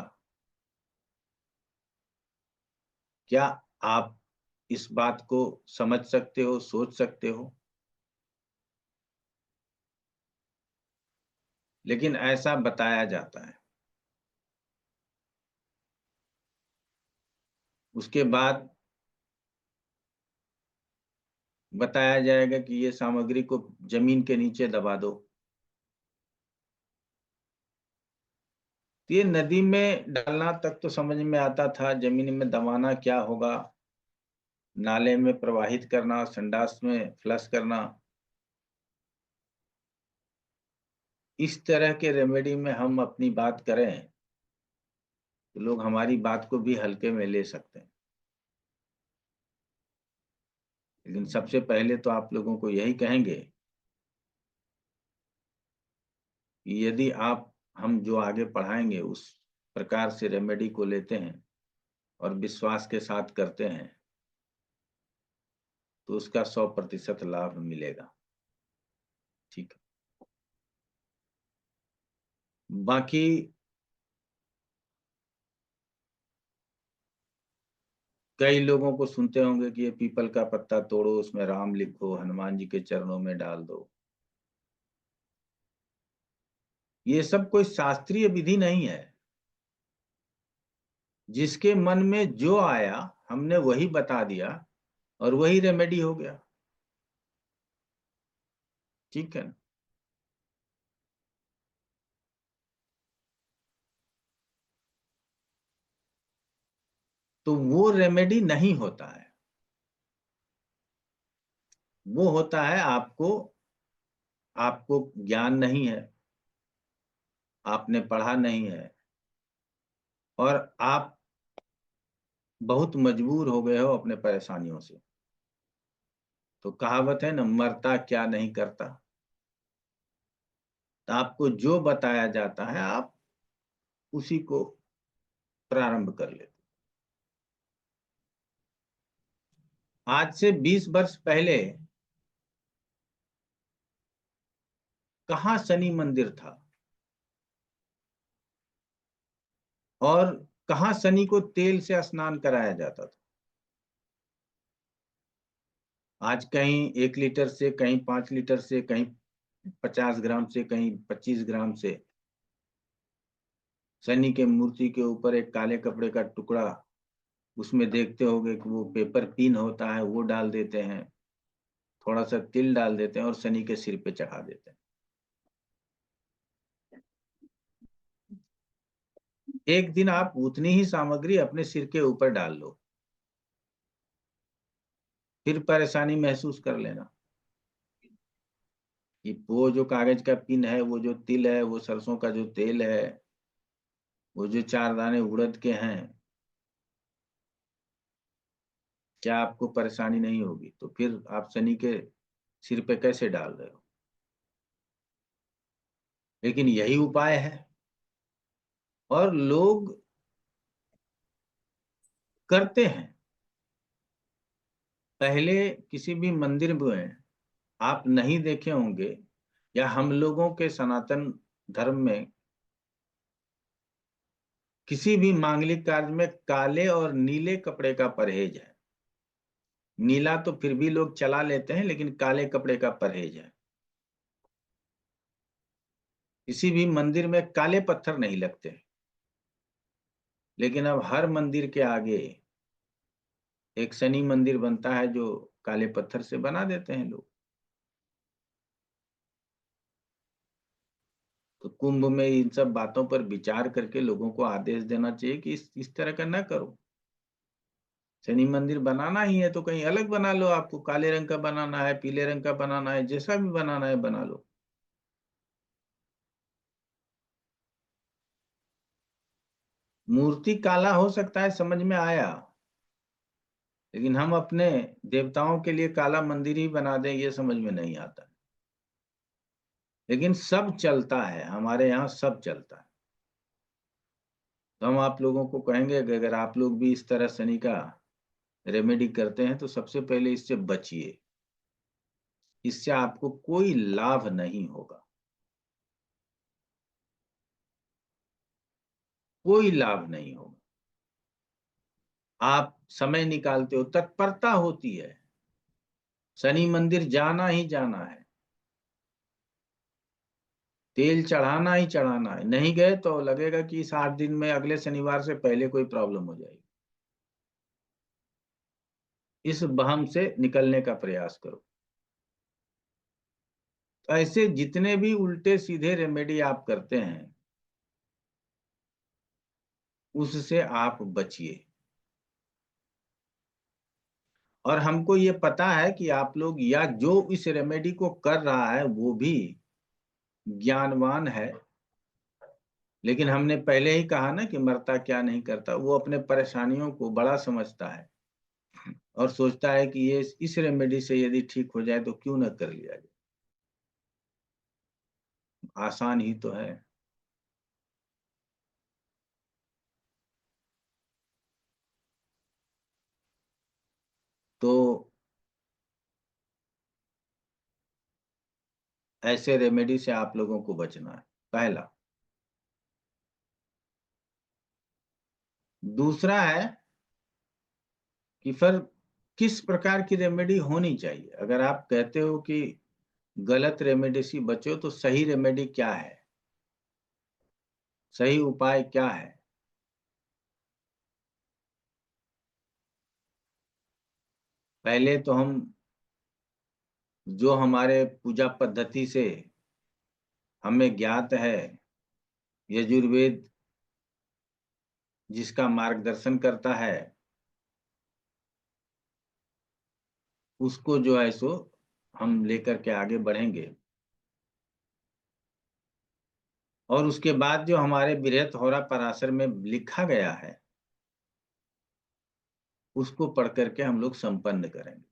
क्या आप इस बात को समझ सकते हो, सोच सकते हो? लेकिन ऐसा बताया जाता है। उसके बाद बताया जाएगा कि ये सामग्री को जमीन के नीचे दबा दो। ये नदी में डालना तक तो समझ में आता था, जमीन में दबाना क्या होगा, नाले में प्रवाहित करना, संडास में फ्लश करना। इस तरह के रेमेडी में हम अपनी बात करें तो लोग हमारी बात को भी हल्के में ले सकते हैं। लेकिन सबसे पहले तो आप लोगों को यही कहेंगे कि यदि आप, हम जो आगे पढ़ाएंगे उस प्रकार से रेमेडी को लेते हैं और विश्वास के साथ करते हैं तो उसका 100% लाभ मिलेगा। ठीक है। बाकी कई लोगों को सुनते होंगे कि ये पीपल का पत्ता तोड़ो, उसमें राम लिखो, हनुमान जी के चरणों में डाल दो। ये सब कोई शास्त्रीय विधि नहीं है। जिसके मन में जो आया हमने वही बता दिया और वही रेमेडी हो गया। ठीक है। तो वो रेमेडी नहीं होता है, वो होता है आपको ज्ञान नहीं है, आपने पढ़ा नहीं है, और आप बहुत मजबूर हो गए हो अपने परेशानियों से। तो कहावत है ना, मरता क्या नहीं करता। तो आपको जो बताया जाता है आप उसी को प्रारंभ कर लेते। आज से 20 वर्ष पहले कहाँ शनि मंदिर था और कहाँ शनि को तेल से स्नान कराया जाता था। आज कहीं 1 लीटर से, कहीं 5 लीटर से, कहीं 50 ग्राम से, कहीं 25 ग्राम से शनि के मूर्ति के ऊपर एक काले कपड़े का टुकड़ा, उसमें देखते होगे कि वो पेपर पिन होता है, वो डाल देते हैं, थोड़ा सा तिल डाल देते हैं और शनि के सिर पे चढ़ा देते हैं। एक दिन आप उतनी ही सामग्री अपने सिर के ऊपर डाल लो, फिर परेशानी महसूस कर लेना कि वो जो कागज का पिन है, वो जो तिल है, वो सरसों का जो तेल है, वो जो 4 दाने उड़द के हैं, क्या आपको परेशानी नहीं होगी? तो फिर आप शनि के सिर पे कैसे डाल रहे हो? लेकिन यही उपाय है और लोग करते हैं। पहले किसी भी मंदिर में आप नहीं देखे होंगे, या हम लोगों के सनातन धर्म में किसी भी मांगलिक कार्य में काले और नीले कपड़े का परहेज है। नीला तो फिर भी लोग चला लेते हैं, लेकिन काले कपड़े का परहेज है। किसी भी मंदिर में काले पत्थर नहीं लगते, लेकिन अब हर मंदिर के आगे एक शनि मंदिर बनता है जो काले पत्थर से बना देते हैं लोग। तो कुंभ में इन सब बातों पर विचार करके लोगों को आदेश देना चाहिए कि इस तरह का ना करो। शनि मंदिर बनाना ही है तो कहीं अलग बना लो, आपको काले रंग का बनाना है, पीले रंग का बनाना है, जैसा भी बनाना है बना लो। मूर्ति काला हो सकता है, समझ में आया, लेकिन हम अपने देवताओं के लिए काला मंदिर ही बना दें, ये समझ में नहीं आता। लेकिन सब चलता है, हमारे यहाँ सब चलता है। तो हम आप लोगों को कहेंगे कि अगर आप लोग भी इस तरह शनि का रेमेडी करते हैं तो सबसे पहले इससे बचिए। इससे आपको कोई लाभ नहीं होगा, कोई लाभ नहीं होगा। आप समय निकालते हो, तत्परता होती है, शनि मंदिर जाना ही जाना है, तेल चढ़ाना ही चढ़ाना है। नहीं गए तो लगेगा कि इस 8 दिन में अगले शनिवार से पहले कोई प्रॉब्लम हो जाएगी। इस वहम से निकलने का प्रयास करो। तो ऐसे जितने भी उल्टे सीधे रेमेडी आप करते हैं उससे आप बचिए। और हमको ये पता है कि आप लोग, या जो इस रेमेडी को कर रहा है वो भी ज्ञानवान है, लेकिन हमने पहले ही कहा ना कि मरता क्या नहीं करता। वो अपने परेशानियों को बड़ा समझता है और सोचता है कि ये इस रेमेडी से यदि ठीक हो जाए तो क्यों न कर लिया जाए, आसान ही तो है। तो ऐसे रेमेडी से आप लोगों को बचना है, पहला। दूसरा है कि फिर किस प्रकार की रेमेडी होनी चाहिए। अगर आप कहते हो कि गलत रेमेडी से बचो, तो सही रेमेडी क्या है, सही उपाय क्या है? पहले तो हम जो हमारे पूजा पद्धति से हमें ज्ञात है, यजुर्वेद जिसका मार्गदर्शन करता है, उसको जो है सो हम लेकर के आगे बढ़ेंगे। और उसके बाद जो हमारे बृहत होरा पराशर में लिखा गया है, उसको पढ़ करके हम लोग संपन्न करेंगे।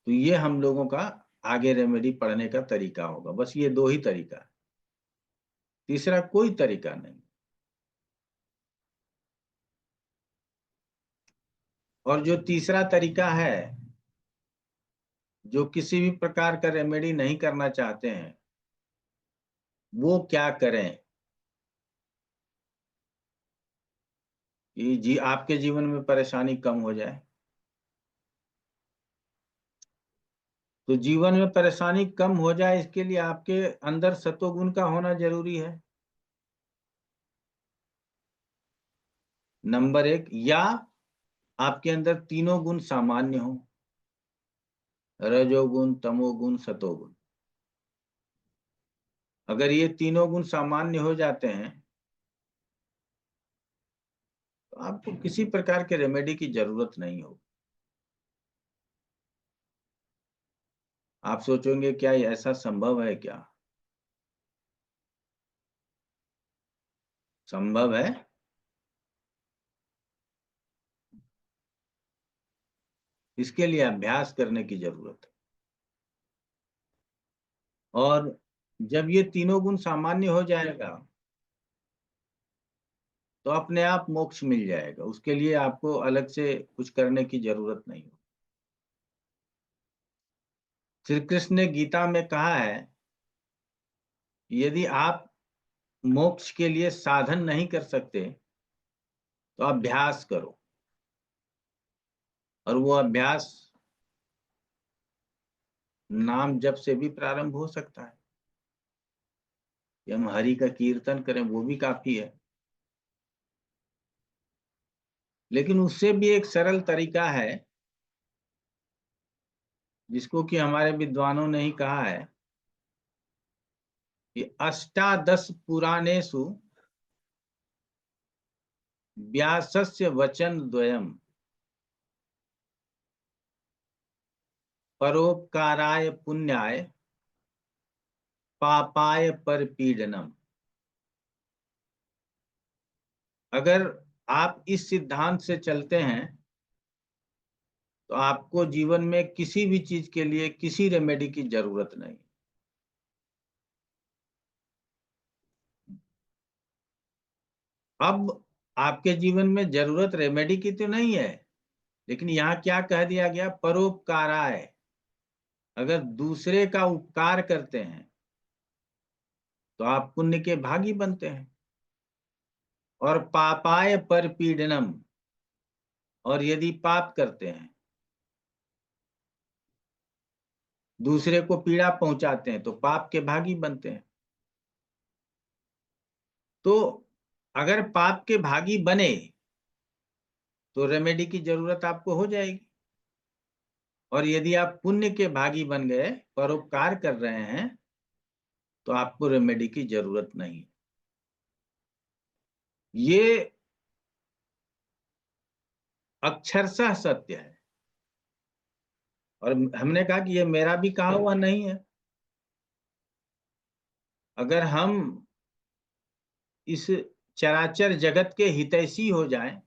तो ये हम लोगों का आगे रेमेडी पढ़ने का तरीका होगा। बस ये 2 ही तरीका है, तीसरा कोई तरीका नहीं। और जो तीसरा तरीका है, जो किसी भी प्रकार का रेमेडी नहीं करना चाहते हैं, वो क्या करें कि आपके जीवन में परेशानी कम हो जाए। तो जीवन में परेशानी कम हो जाए, इसके लिए आपके अंदर सतोगुण का होना जरूरी है, नंबर 1। या आपके अंदर तीनों गुण सामान्य हो, रजोगुण, तमोगुण, सतोगुण। अगर ये तीनों गुण सामान्य हो जाते हैं तो आपको किसी प्रकार के रेमेडी की जरूरत नहीं होगी। आप सोचेंगे क्या ऐसा संभव है? क्या संभव है? इसके लिए अभ्यास करने की जरूरत है। और जब ये तीनों गुण सामान्य हो जाएगा तो अपने आप मोक्ष मिल जाएगा। उसके लिए आपको अलग से कुछ करने की जरूरत नहीं हो। श्री कृष्ण ने गीता में कहा है, यदि आप मोक्ष के लिए साधन नहीं कर सकते तो अभ्यास करो। और वो अभ्यास नाम जप से भी प्रारंभ हो सकता है, कि हम हरि का कीर्तन करें, वो भी काफी है। लेकिन उससे भी एक सरल तरीका है, जिसको कि हमारे विद्वानों ने ही कहा है कि अष्टादश पुराणेषु व्यासस्य वचन द्वयम् परोपकाराय पुण्याय पापाय परपीडनम। अगर आप इस सिद्धांत से चलते हैं तो आपको जीवन में किसी भी चीज के लिए किसी रेमेडी की जरूरत नहीं। अब आपके जीवन में जरूरत रेमेडी की तो नहीं है, लेकिन यहाँ क्या कह दिया गया? परोपकाराय। अगर दूसरे का उपकार करते हैं तो आप पुण्य के भागी बनते हैं। और पापाय परपीडनम, और यदि पाप करते हैं, दूसरे को पीड़ा पहुंचाते हैं, तो पाप के भागी बनते हैं। तो अगर पाप के भागी बने तो रेमेडी की जरूरत आपको हो जाएगी। और यदि आप पुण्य के भागी बन गए, परोपकार कर रहे हैं, तो आपको रेमेडी की जरूरत नहीं। ये अक्षरशः सत्य है। और हमने कहा कि ये मेरा भी कहा हुआ नहीं है। अगर हम इस चराचर जगत के हितैषी हो जाएं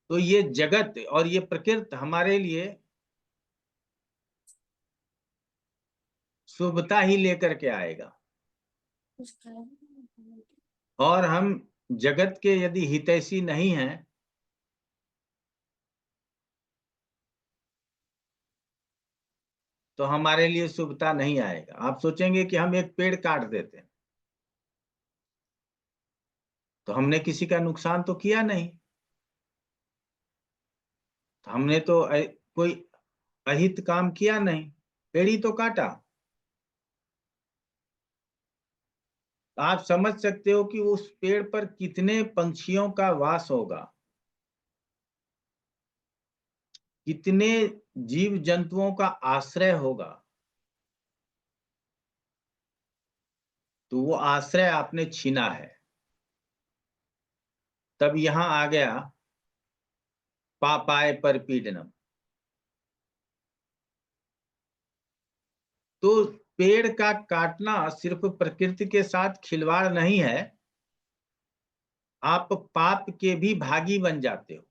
तो ये जगत और ये प्रकृति हमारे लिए शुभता ही लेकर के आएगा। और हम जगत के यदि हितैषी नहीं हैं तो हमारे लिए शुभता नहीं आएगा। आप सोचेंगे कि हम एक पेड़ काट देते हैं तो हमने किसी का नुकसान तो किया नहीं, तो हमने तो कोई अहित काम किया नहीं, पेड़ ही तो काटा। तो आप समझ सकते हो कि उस पेड़ पर कितने पंछियों का वास होगा, कितने जीव जंतुओं का आश्रय होगा। तो वो आश्रय आपने छीना है। तब यहां आ गया पापाय परपीडनम। तो पेड़ का काटना सिर्फ प्रकृति के साथ खिलवाड़ नहीं है, आप पाप के भी भागी बन जाते हो,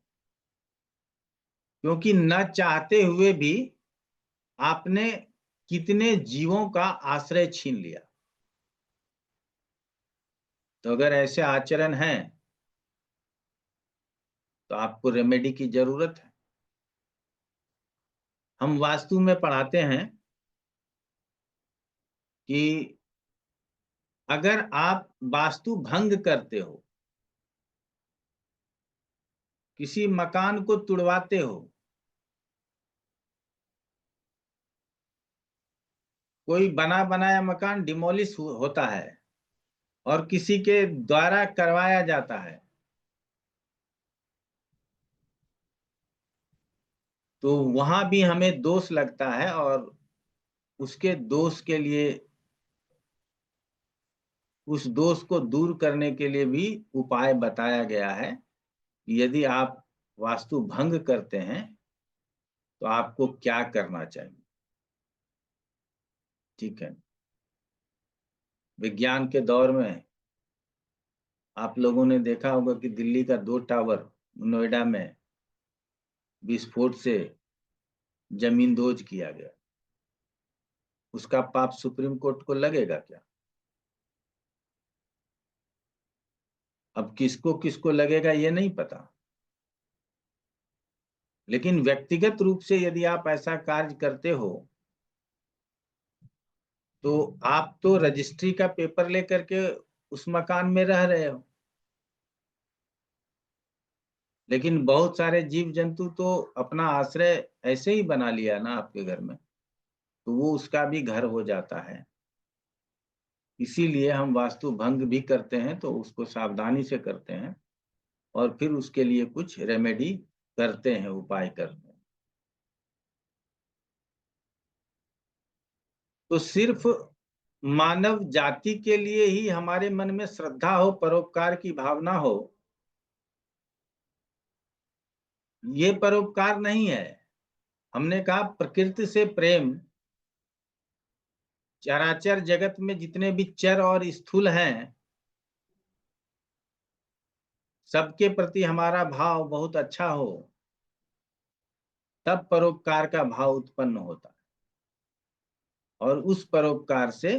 क्योंकि न चाहते हुए भी आपने कितने जीवों का आश्रय छीन लिया। तो अगर ऐसे आचरण है तो आपको रेमेडी की जरूरत है। हम वास्तु में पढ़ाते हैं कि अगर आप वास्तु भंग करते हो, किसी मकान को तुड़वाते हो, कोई बना बनाया मकान डिमोलिश होता है और किसी के द्वारा करवाया जाता है, तो वहां भी हमें दोष लगता है और उसके दोष के लिए, उस दोष को दूर करने के लिए भी उपाय बताया गया है। यदि आप वास्तु भंग करते हैं तो आपको क्या करना चाहिए। ठीक है, विज्ञान के दौर में आप लोगों ने देखा होगा कि दिल्ली का 2 टावर नोएडा में विस्फोट से जमींदोज किया गया। उसका पाप सुप्रीम कोर्ट को लगेगा क्या? अब किसको किसको लगेगा ये नहीं पता, लेकिन व्यक्तिगत रूप से यदि आप ऐसा कार्य करते हो तो आप तो रजिस्ट्री का पेपर लेकर के उस मकान में रह रहे हो, लेकिन बहुत सारे जीव जंतु तो अपना आश्रय ऐसे ही बना लिया ना आपके घर में, तो वो उसका भी घर हो जाता है। इसीलिए हम वास्तु भंग भी करते हैं तो उसको सावधानी से करते हैं और फिर उसके लिए कुछ रेमेडी करते हैं, उपाय करते हैं। तो सिर्फ मानव जाति के लिए ही हमारे मन में श्रद्धा हो, परोपकार की भावना हो, ये परोपकार नहीं है। हमने कहा प्रकृति से प्रेम, चराचर जगत में जितने भी चर और स्थूल हैं, सबके प्रति हमारा भाव बहुत अच्छा हो, तब परोपकार का भाव उत्पन्न होता है और उस परोपकार से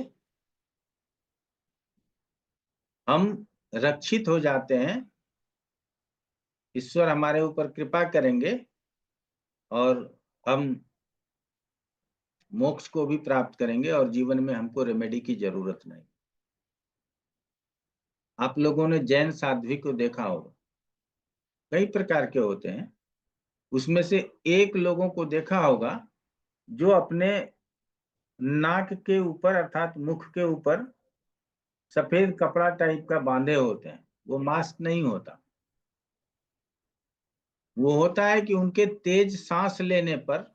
हम रक्षित हो जाते हैं। ईश्वर हमारे ऊपर कृपा करेंगे और हम मोक्ष को भी प्राप्त करेंगे और जीवन में हमको रेमेडी की जरूरत नहीं। आप लोगों ने जैन साध्वी को देखा होगा, कई प्रकार के होते हैं, उसमें से एक लोगों को देखा होगा जो अपने नाक के ऊपर अर्थात मुख के ऊपर सफेद कपड़ा टाइप का बांधे होते हैं। वो मास्क नहीं होता, वो होता है कि उनके तेज सांस लेने पर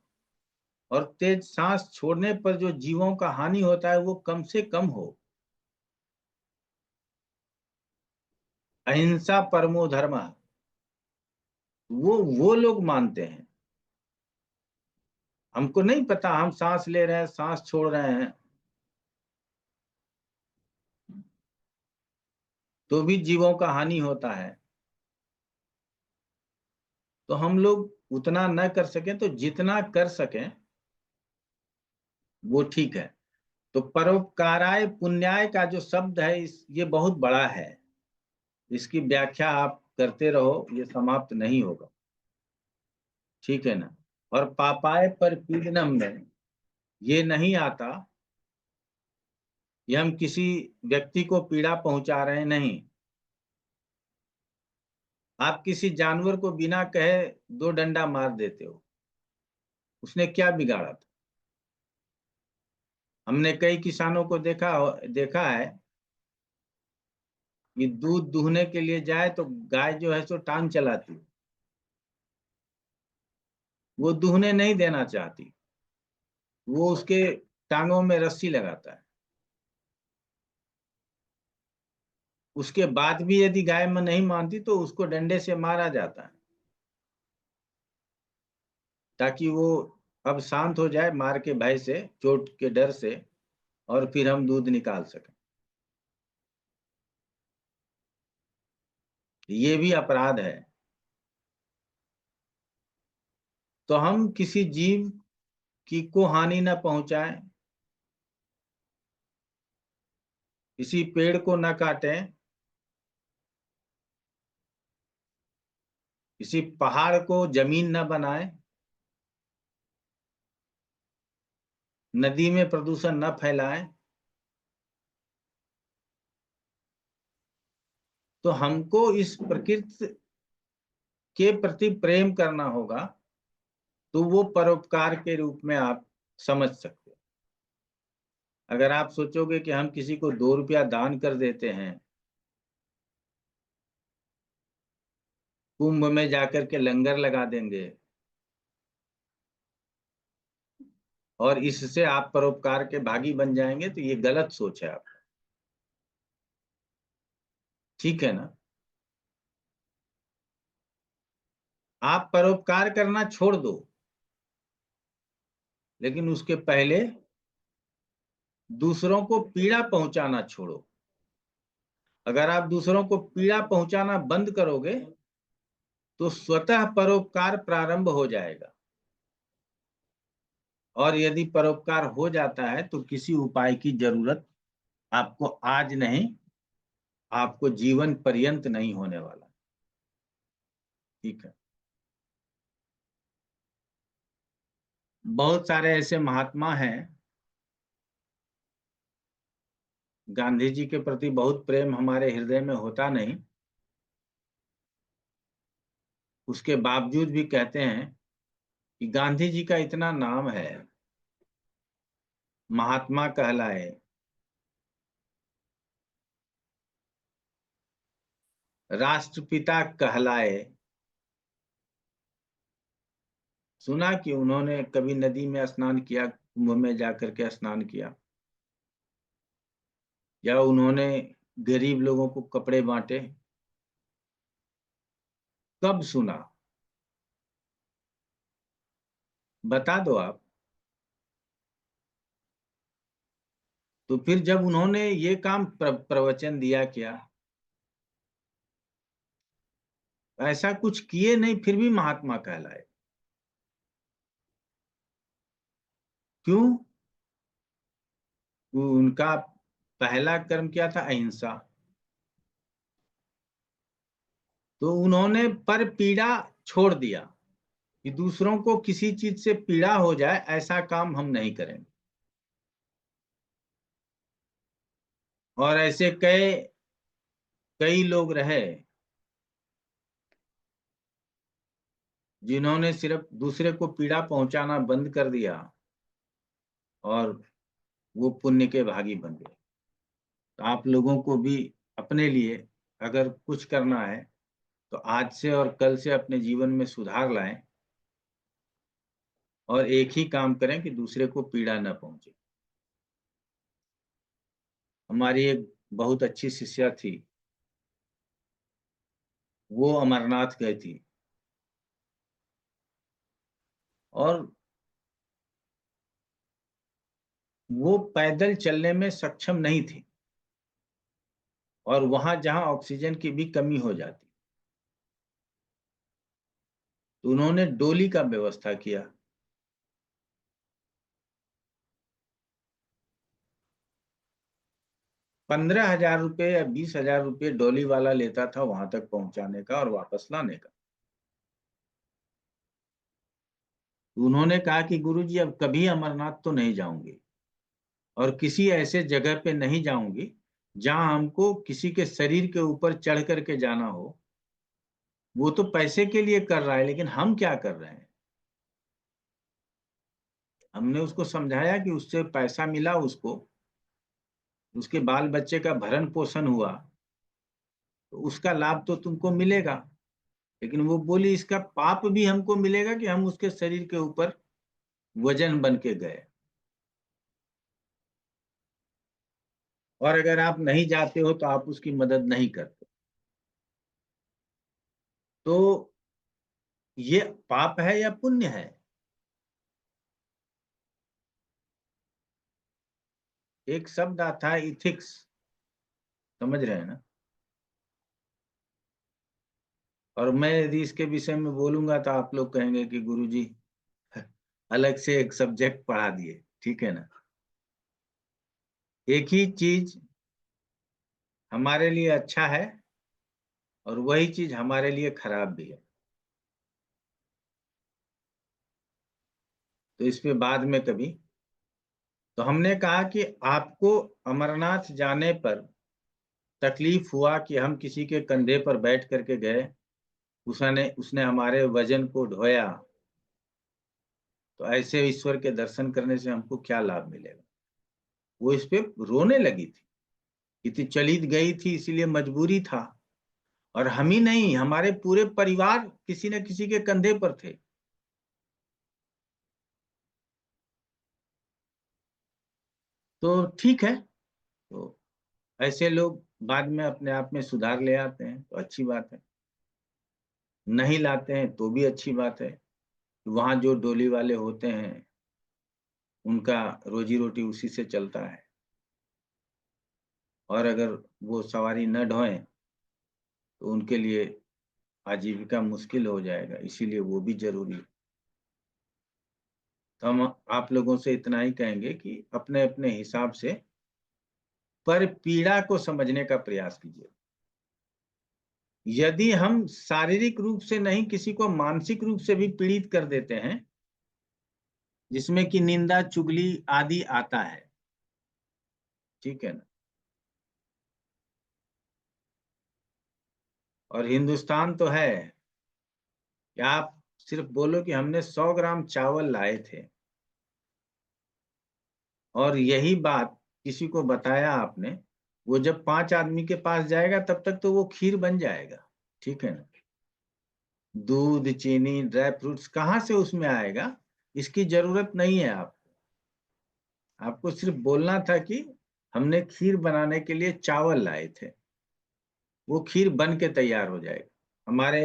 और तेज सांस छोड़ने पर जो जीवों का हानि होता है वो कम से कम हो। अहिंसा परमो धर्म, वो लोग मानते हैं। हमको नहीं पता, हम सांस ले रहे हैं, सांस छोड़ रहे हैं, तो भी जीवों का हानि होता है। तो हम लोग उतना न कर सकें तो जितना कर सकें वो ठीक है। तो परोपकाराय पुण्याय का जो शब्द है ये बहुत बड़ा है, इसकी व्याख्या आप करते रहो, ये समाप्त नहीं होगा। ठीक है ना। और पापाय पर पीड़नम में ये नहीं आता कि हम किसी व्यक्ति को पीड़ा पहुंचा रहे हैं, नहीं। आप किसी जानवर को बिना कहे 2 डंडा मार देते हो, उसने क्या बिगाड़ा था? हमने कई किसानों को देखा है कि दूध दूहने के लिए जाए तो गाय जो है सो टांग चलाती, वो दूहने नहीं देना चाहती, वो उसके टांगों में रस्सी लगाता है। उसके बाद भी यदि गाय में नहीं मानती तो उसको डंडे से मारा जाता है ताकि वो अब शांत हो जाए, मार के भय से, चोट के डर से। और फिर हम दूध निकाल सकें। ये भी अपराध है। तो हम किसी जीव की को हानि न पहुंचाएं, किसी पेड़ को न काटें, किसी पहाड़ को जमीन न बनाएं, नदी में प्रदूषण न फैलाएं। तो हमको इस प्रकृति के प्रति प्रेम करना होगा। तो वो परोपकार के रूप में आप समझ सकते हो। अगर आप सोचोगे कि हम किसी को 2 रुपया दान कर देते हैं, कुंभ में जाकर के लंगर लगा देंगे और इससे आप परोपकार के भागी बन जाएंगे, तो ये गलत सोच है आपका। ठीक है ना? आप परोपकार करना छोड़ दो, लेकिन उसके पहले दूसरों को पीड़ा पहुंचाना छोड़ो। अगर आप दूसरों को पीड़ा पहुंचाना बंद करोगे तो स्वतः परोपकार प्रारंभ हो जाएगा। और यदि परोपकार हो जाता है तो किसी उपाय की जरूरत आपको आज नहीं, आपको जीवन पर्यंत नहीं होने वाला। ठीक है? बहुत सारे ऐसे महात्मा हैं, गांधी जी के प्रति बहुत प्रेम हमारे हृदय में होता नहीं, उसके बावजूद भी कहते हैं कि गांधी जी का इतना नाम है, महात्मा कहलाए, राष्ट्रपिता कहलाए। सुना कि उन्होंने कभी नदी में स्नान किया, कुंभ में जाकर के स्नान किया, या उन्होंने गरीब लोगों को कपड़े बांटे? कब सुना? बता दो आप। तो फिर जब उन्होंने ये काम प्रवचन दिया, क्या ऐसा कुछ किए नहीं फिर भी महात्मा कहलाए? क्यों? उनका पहला कर्म क्या था? अहिंसा। तो उन्होंने पर पीड़ा छोड़ दिया कि दूसरों को किसी चीज से पीड़ा हो जाए, ऐसा काम हम नहीं करेंगे। और ऐसे कई लोग रहे जिन्होंने सिर्फ दूसरे को पीड़ा पहुंचाना बंद कर दिया और वो पुण्य के भागी बन गए। तो आप लोगों को भी अपने लिए अगर कुछ करना है तो आज से और कल से अपने जीवन में सुधार लाएं और एक ही काम करें कि दूसरे को पीड़ा न पहुंचे। हमारी एक बहुत अच्छी शिष्या थी, वो अमरनाथ गई थी और वो पैदल चलने में सक्षम नहीं थी, और वहां जहां ऑक्सीजन की भी कमी हो जाती, तो उन्होंने डोली का व्यवस्था किया। 15,000 रुपये या 20,000 रुपये डोली वाला लेता था वहां तक पहुंचाने का और वापस लाने का। उन्होंने कहा कि गुरुजी अब कभी अमरनाथ तो नहीं जाऊंगी और किसी ऐसे जगह पे नहीं जाऊंगी जहां हमको किसी के शरीर के ऊपर चढ़ करके जाना हो। वो तो पैसे के लिए कर रहा है, लेकिन हम क्या कर रहे हैं? हमने उसको समझाया कि उससे पैसा मिला, उसको उसके बाल बच्चे का भरण पोषण हुआ, तो उसका लाभ तो तुमको मिलेगा। लेकिन वो बोली इसका पाप भी हमको मिलेगा कि हम उसके शरीर के ऊपर वजन बन के गए। और अगर आप नहीं जाते हो तो आप उसकी मदद नहीं करते, तो ये पाप है या पुण्य है? एक शब्द आता है इथिक्स, समझ रहे हैं ना? और मैं यदि इसके विषय में बोलूंगा तो आप लोग कहेंगे कि गुरुजी अलग से एक सब्जेक्ट पढ़ा दिए, ठीक है ना? एक ही चीज हमारे लिए अच्छा है और वही चीज हमारे लिए खराब भी है, तो इस पे बाद में कभी। तो हमने कहा कि आपको अमरनाथ जाने पर तकलीफ हुआ कि हम किसी के कंधे पर बैठ करके गए, उसने हमारे वजन को ढोया, तो ऐसे ईश्वर के दर्शन करने से हमको क्या लाभ मिलेगा? वो इस पे रोने लगी थी, इतनी चली गई थी, इसीलिए मजबूरी था। और हम ही नहीं, हमारे पूरे परिवार किसी न किसी के कंधे पर थे। तो ठीक है, तो ऐसे लोग बाद में अपने आप में सुधार ले आते हैं तो अच्छी बात है, नहीं लाते हैं तो भी अच्छी बात है। वहां जो डोली वाले होते हैं उनका रोजी रोटी उसी से चलता है, और अगर वो सवारी न ढोएं तो उनके लिए आजीविका मुश्किल हो जाएगा, इसीलिए वो भी जरूरी है। तो हम आप लोगों से इतना ही कहेंगे कि अपने अपने हिसाब से पर पीड़ा को समझने का प्रयास कीजिए। यदि हम शारीरिक रूप से नहीं, किसी को मानसिक रूप से भी पीड़ित कर देते हैं, जिसमें कि निंदा चुगली आदि आता है, ठीक है ना? और हिंदुस्तान तो है कि आप सिर्फ बोलो कि हमने 100 ग्राम चावल लाए थे, और यही बात किसी को बताया आपने, वो जब 5 आदमी के पास जाएगा तब तक तो वो खीर बन जाएगा, ठीक है ना? दूध, चीनी, ड्राई फ्रूट्स कहाँ से उसमें आएगा, इसकी जरूरत नहीं है। आपको सिर्फ बोलना था कि हमने खीर बनाने के लिए चावल लाए थे, वो खीर बन के तैयार हो जाएगा। हमारे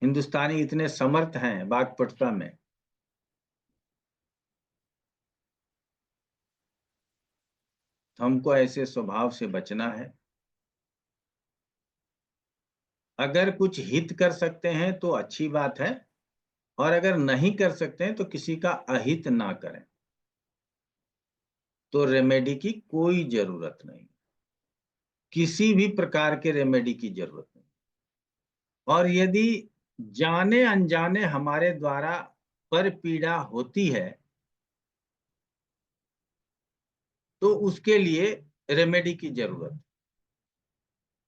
हिंदुस्तानी इतने समर्थ हैं वाक्पटुता में। हमको ऐसे स्वभाव से बचना है। अगर कुछ हित कर सकते हैं तो अच्छी बात है, और अगर नहीं कर सकते हैं तो किसी का अहित ना करें, तो रेमेडी की कोई जरूरत नहीं, किसी भी प्रकार के रेमेडी की जरूरत नहीं। और यदि जाने अनजाने हमारे द्वारा पर पीड़ा होती है तो उसके लिए रेमेडी की जरूरत।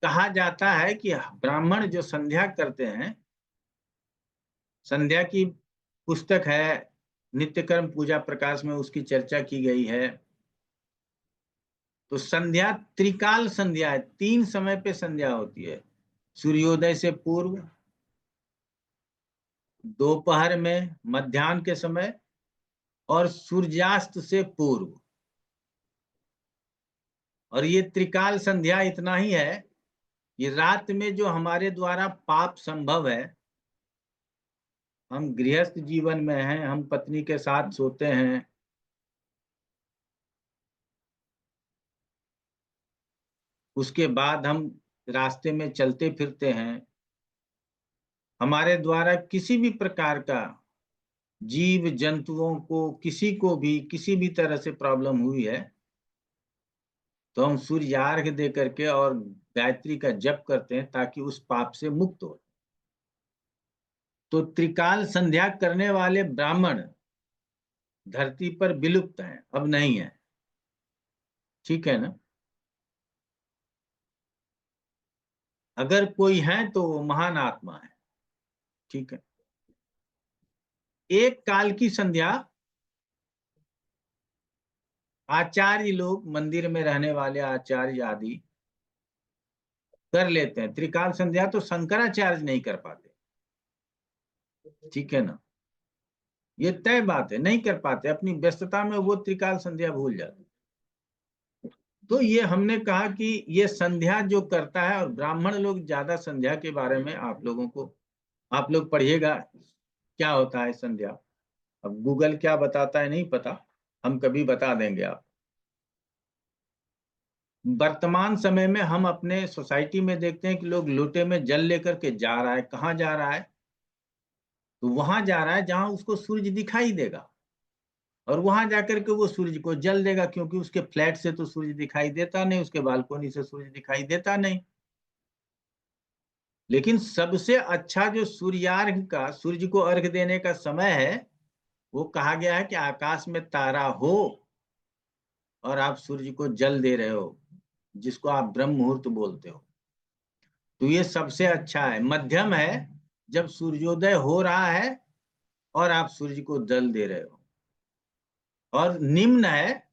कहा जाता है कि ब्राह्मण जो संध्या करते हैं, संध्या की पुस्तक है नित्यकर्म पूजा प्रकाश में, उसकी चर्चा की गई है। तो संध्या त्रिकाल संध्या है, 3 समय पे संध्या होती है, सूर्योदय से पूर्व, दोपहर में, मध्याह्न के समय, और सूर्यास्त से पूर्व। और ये त्रिकाल संध्या इतना ही है, ये रात में जो हमारे द्वारा पाप संभव है, हम गृहस्थ जीवन में हैं, हम पत्नी के साथ सोते हैं, उसके बाद हम रास्ते में चलते फिरते हैं, हमारे द्वारा किसी भी प्रकार का जीव जंतुओं को, किसी को भी किसी भी तरह से प्रॉब्लम हुई है, तो हम सूर्यार्घ दे करके और गायत्री का जप करते हैं ताकि उस पाप से मुक्त हो। तो त्रिकाल संध्या करने वाले ब्राह्मण धरती पर विलुप्त हैं, अब नहीं है, ठीक है ना? अगर कोई है तो वो महान आत्मा है, ठीक है? एक काल की संध्या आचार्य लोग, मंदिर में रहने वाले आचार्य आदि कर लेते हैं। त्रिकाल संध्या तो शंकराचार्य नहीं कर पाते, ठीक है ना? ये तय बात है, नहीं कर पाते, अपनी व्यस्तता में वो त्रिकाल संध्या भूल जाते। तो ये हमने कहा कि ये संध्या जो करता है, और ब्राह्मण लोग ज्यादा संध्या के बारे में आप लोगों को, आप लोग पढ़िएगा क्या होता है संध्या। अब गूगल क्या बताता है नहीं पता, हम कभी बता देंगे आप। वर्तमान समय में हम अपने सोसाइटी में देखते हैं कि लोग लोटे में जल लेकर के जा रहा है। कहाँ जा रहा है? तो वहां जा रहा है जहां उसको सूरज दिखाई देगा, और वहां जाकर के वो सूरज को जल देगा, क्योंकि उसके फ्लैट से तो सूरज दिखाई देता नहीं, उसके बालकोनी से सूरज दिखाई देता नहीं। लेकिन सबसे अच्छा जो सूर्यार्घ का, सूर्य को अर्घ देने का समय है, वो कहा गया है कि आकाश में तारा हो और आप सूर्य को जल दे रहे हो, जिसको आप ब्रह्म मुहूर्त बोलते हो। तो ये सबसे अच्छा है। मध्यम है जब सूर्योदय हो रहा है और आप सूर्य को जल दे रहे हो। और निम्न है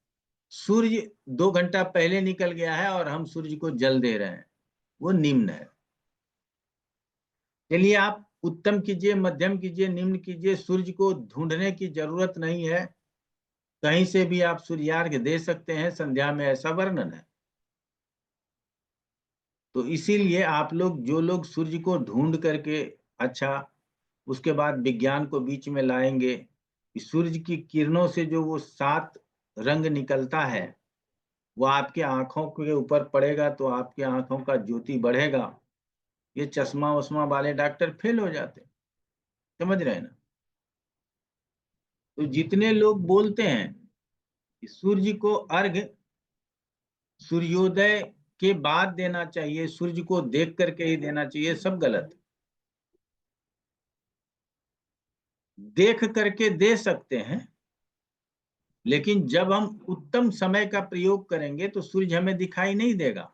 सूर्य 2 घंटा पहले निकल गया है और हम सूर्य को जल दे रहे हैं, वो निम्न है। चलिए, आप उत्तम कीजिए, मध्यम कीजिए, निम्न कीजिए, सूर्य को ढूंढने की जरूरत नहीं है, कहीं से भी आप सूर्यार्घ दे सकते हैं, संध्या में ऐसा वर्णन है। तो इसीलिए आप लोग, जो लोग सूर्य को ढूंढ करके, अच्छा उसके बाद विज्ञान को बीच में लाएंगे कि सूर्य की किरणों से जो वो 7 रंग निकलता है, वो आपके आंखों के ऊपर पड़ेगा तो आपकी आंखों का ज्योति बढ़ेगा। ये चश्मा वश्मा वाले डॉक्टर फेल हो जाते, समझ रहे हैं ना? तो जितने लोग बोलते हैं कि सूर्य को अर्घ सूर्योदय के बाद देना चाहिए, सूर्य को देख करके ही देना चाहिए, सब गलत। देख करके दे सकते हैं, लेकिन जब हम उत्तम समय का प्रयोग करेंगे तो सूर्य हमें दिखाई नहीं देगा।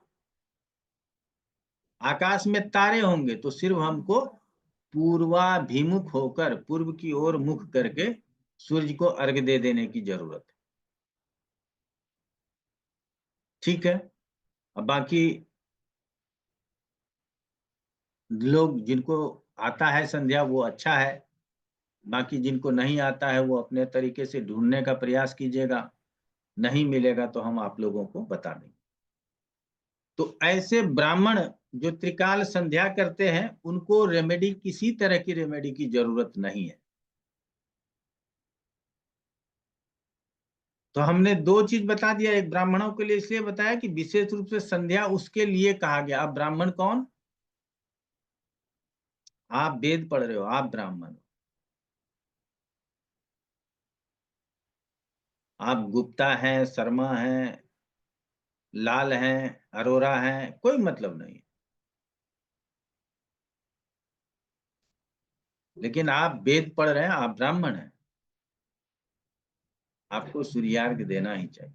आकाश में तारे होंगे तो सिर्फ हमको पूर्वाभिमुख होकर, पूर्व की ओर मुख करके सूर्य को अर्घ दे देने की जरूरत है। ठीक है। अब बाकी लोग, जिनको आता है संध्या वो अच्छा है, बाकी जिनको नहीं आता है वो अपने तरीके से ढूंढने का प्रयास कीजिएगा, नहीं मिलेगा तो हम आप लोगों को बता देंगे। तो ऐसे ब्राह्मण जो त्रिकाल संध्या करते हैं, उनको रेमेडी, किसी तरह की रेमेडी की जरूरत नहीं है। तो हमने 2 चीज बता दिया, एक ब्राह्मणों के लिए इसलिए बताया कि विशेष रूप से संध्या उसके लिए कहा गया। आप ब्राह्मण कौन? आप वेद पढ़ रहे हो, आप ब्राह्मण। आप गुप्ता हैं, शर्मा हैं, लाल हैं, अरोरा हैं, कोई मतलब नहीं। लेकिन आप वेद पढ़ रहे हैं, आप ब्राह्मण हैं, आपको सूर्यार्घ देना ही चाहिए।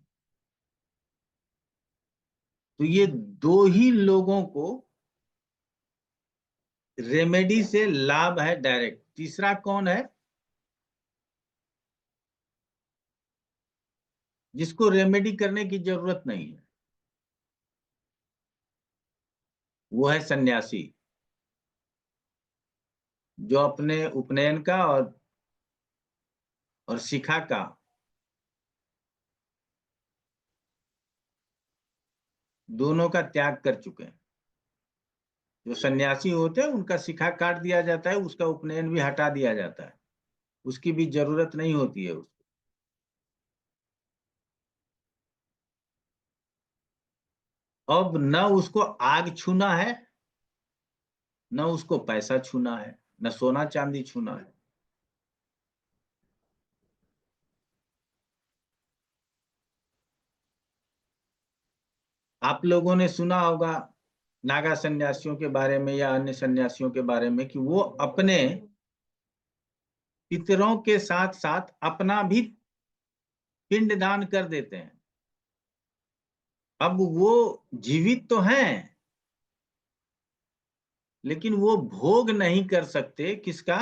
तो ये 2 ही लोगों को रेमेडी से लाभ है डायरेक्ट। तीसरा कौन है? जिसको रेमेडी करने की जरूरत नहीं है, वो है सन्यासी, जो अपने उपनयन का और शिखा का दोनों का त्याग कर चुके हैं। जो सन्यासी होते हैं उनका शिखा काट दिया जाता है, उसका उपनयन भी हटा दिया जाता है, उसकी भी जरूरत नहीं होती है उसको। अब न उसको आग छूना है, न उसको पैसा छूना है, न सोना चांदी छूना है। आप लोगों ने सुना होगा नागा सन्यासियों के बारे में या अन्य सन्यासियों के बारे में कि वो अपने पितरों के साथ साथ अपना भी पिंडदान कर देते हैं। अब वो जीवित तो हैं, लेकिन वो भोग नहीं कर सकते। किसका?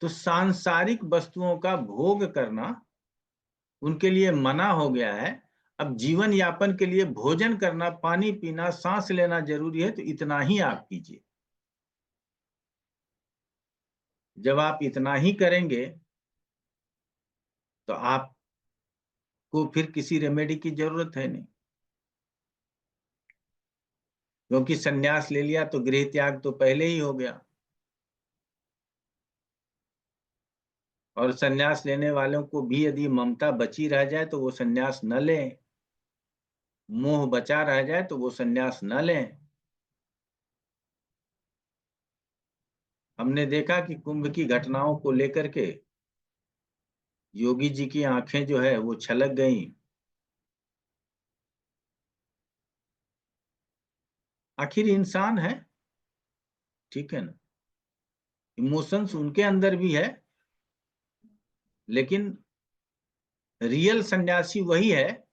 तो सांसारिक वस्तुओं का भोग करना उनके लिए मना हो गया है। अब जीवन यापन के लिए भोजन करना, पानी पीना, सांस लेना जरूरी है, तो इतना ही आप कीजिए। जब आप इतना ही करेंगे तो आपको फिर किसी रेमेडी की जरूरत है नहीं, क्योंकि सन्यास ले लिया तो गृह त्याग तो पहले ही हो गया। और सन्यास लेने वालों को भी यदि ममता बची रह जाए तो वो सन्यास न लें। मोह बचा रह जाए तो वो संन्यास न लें। हमने देखा कि कुंभ की घटनाओं को लेकर के योगी जी की आंखें जो है वो छलक गईं। आखिर इंसान है, ठीक है ना, इमोशंस उनके अंदर भी है, लेकिन रियल सन्यासी वही है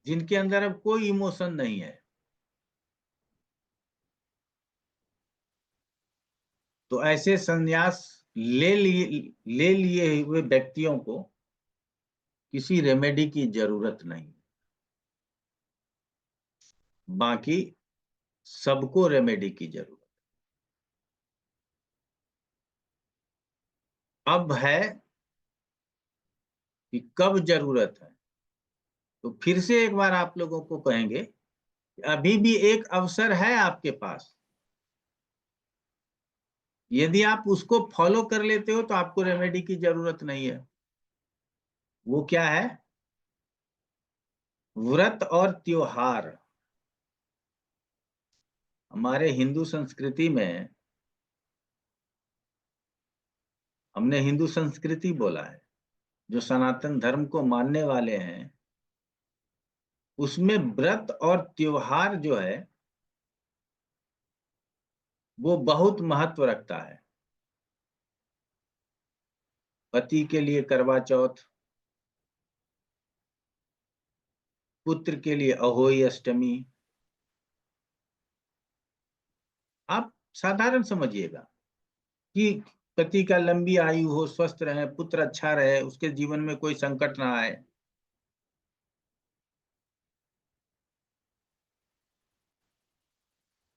जिनके अंदर अब कोई इमोशन नहीं है। तो ऐसे संन्यास ले लिए हुए व्यक्तियों को किसी रेमेडी की जरूरत नहीं। बाकी सबको रेमेडी की जरूरत। अब है कि कब जरूरत है। तो फिर से एक बार आप लोगों को कहेंगे कि अभी भी एक अवसर है आपके पास। यदि आप उसको फॉलो कर लेते हो तो आपको रेमेडी की जरूरत नहीं है। वो क्या है? व्रत और त्योहार। हमारे हिंदू संस्कृति में, हमने हिंदू संस्कृति बोला है, जो सनातन धर्म को मानने वाले हैं, उसमें व्रत और त्योहार जो है वो बहुत महत्व रखता है। पति के लिए करवा चौथ, पुत्र के लिए अहोई अष्टमी। आप साधारण समझिएगा कि पति का लंबी आयु हो, स्वस्थ रहे, पुत्र अच्छा रहे, उसके जीवन में कोई संकट ना आए।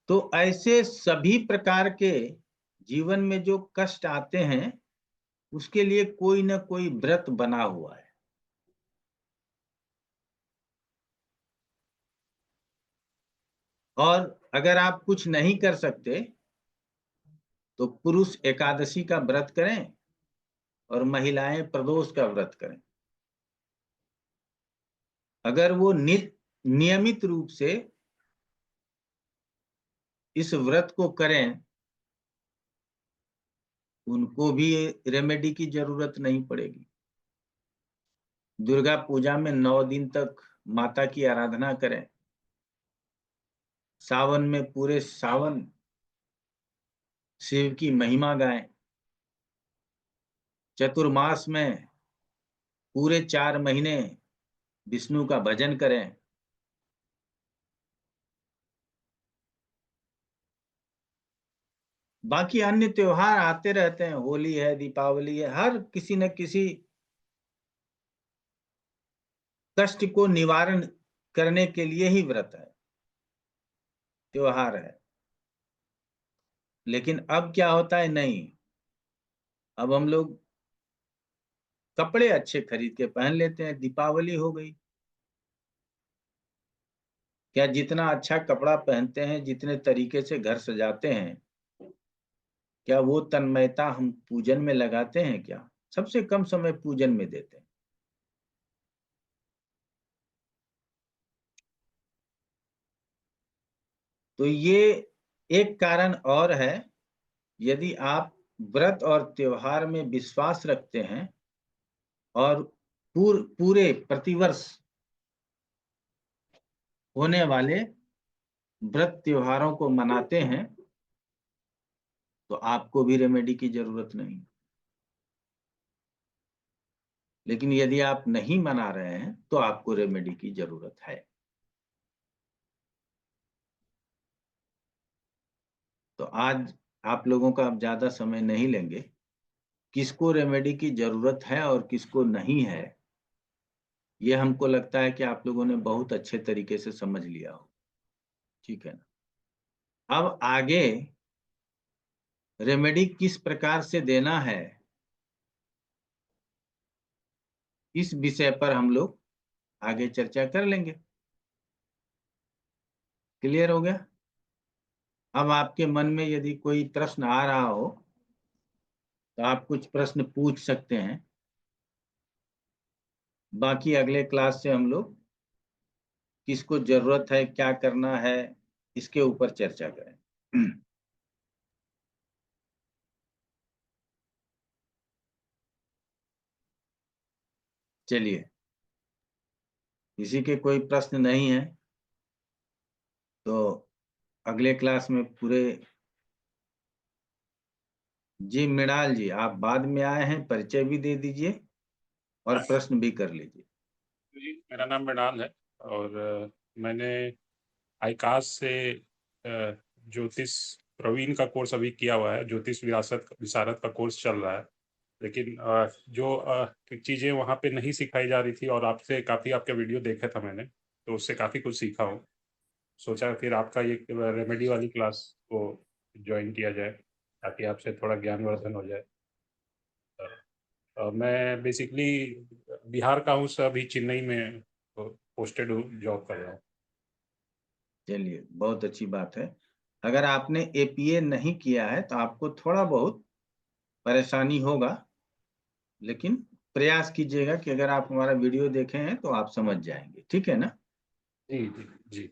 तो ऐसे सभी प्रकार के जीवन में जो कष्ट आते हैं उसके लिए कोई ना कोई व्रत बना हुआ है। और अगर आप कुछ नहीं कर सकते तो पुरुष एकादशी का व्रत करें और महिलाएं प्रदोष का व्रत करें। अगर वो नियमित रूप से इस व्रत को करें, उनको भी रेमेडी की जरूरत नहीं पड़ेगी। दुर्गा पूजा में 9 दिन तक माता की आराधना करें। सावन में पूरे सावन शिव की महिमा गाएं। चतुर्मास में पूरे 4 महीने विष्णु का भजन करें। बाकी अन्य त्योहार आते रहते हैं, होली है, दीपावली है, हर किसी न किसी कष्ट को निवारण करने के लिए ही व्रत है, त्योहार है। लेकिन अब क्या होता है, नहीं, अब हम लोग कपड़े अच्छे खरीद के पहन लेते हैं। दीपावली हो गई, क्या जितना अच्छा कपड़ा पहनते हैं, जितने तरीके से घर सजाते हैं, क्या वो तन्मयता हम पूजन में लगाते हैं? क्या सबसे कम समय पूजन में देते हैं। तो ये एक कारण और है। यदि आप व्रत और त्योहार में विश्वास रखते हैं और पूरे प्रतिवर्ष होने वाले व्रत त्योहारों को मनाते हैं तो आपको भी रेमेडी की जरूरत नहीं। लेकिन यदि आप नहीं मना रहे हैं तो आपको रेमेडी की जरूरत है। तो आज आप लोगों का अब ज्यादा समय नहीं लेंगे। किसको रेमेडी की जरूरत है और किसको नहीं है, ये हमको लगता है कि आप लोगों ने बहुत अच्छे तरीके से समझ लिया हो, ठीक है ना। अब आगे रेमेडी किस प्रकार से देना है, इस विषय पर हम लोग आगे चर्चा कर लेंगे। क्लियर हो गया? अब आपके मन में यदि कोई प्रश्न आ रहा हो तो आप कुछ प्रश्न पूछ सकते हैं। बाकी अगले क्लास से हम लोग किसको जरूरत है, क्या करना है, इसके ऊपर चर्चा करें। चलिए, किसी के कोई प्रश्न नहीं है तो अगले क्लास में पूरे। जी मृणाल जी, आप बाद में आए हैं, परिचय भी दे दीजिए और प्रश्न भी कर लीजिए। जी, मेरा नाम मृणाल है और मैंने आईकास से ज्योतिष प्रवीण का कोर्स अभी किया हुआ है। ज्योतिष विशारद का कोर्स चल रहा है, लेकिन जो चीज़ें वहाँ पे नहीं सिखाई जा रही थी और आपसे काफ़ी आपके वीडियो देखा था मैंने, तो उससे काफ़ी कुछ सीखा हूँ। सोचा फिर आपका ये रेमेडी वाली क्लास को ज्वाइन किया जाए ताकि आपसे थोड़ा ज्ञानवर्धन हो जाए। मैं बेसिकली बिहार का हूँ, अभी चेन्नई में पोस्टेड हूँ, जॉब कर रहा हूँ। चलिए, बहुत अच्छी बात है। अगर आपने एपीए नहीं किया है तो आपको थोड़ा बहुत परेशानी होगा, लेकिन प्रयास कीजिएगा कि अगर आप हमारा वीडियो देखे हैं तो आप समझ जाएंगे। ठीक है ना? जी जी जी।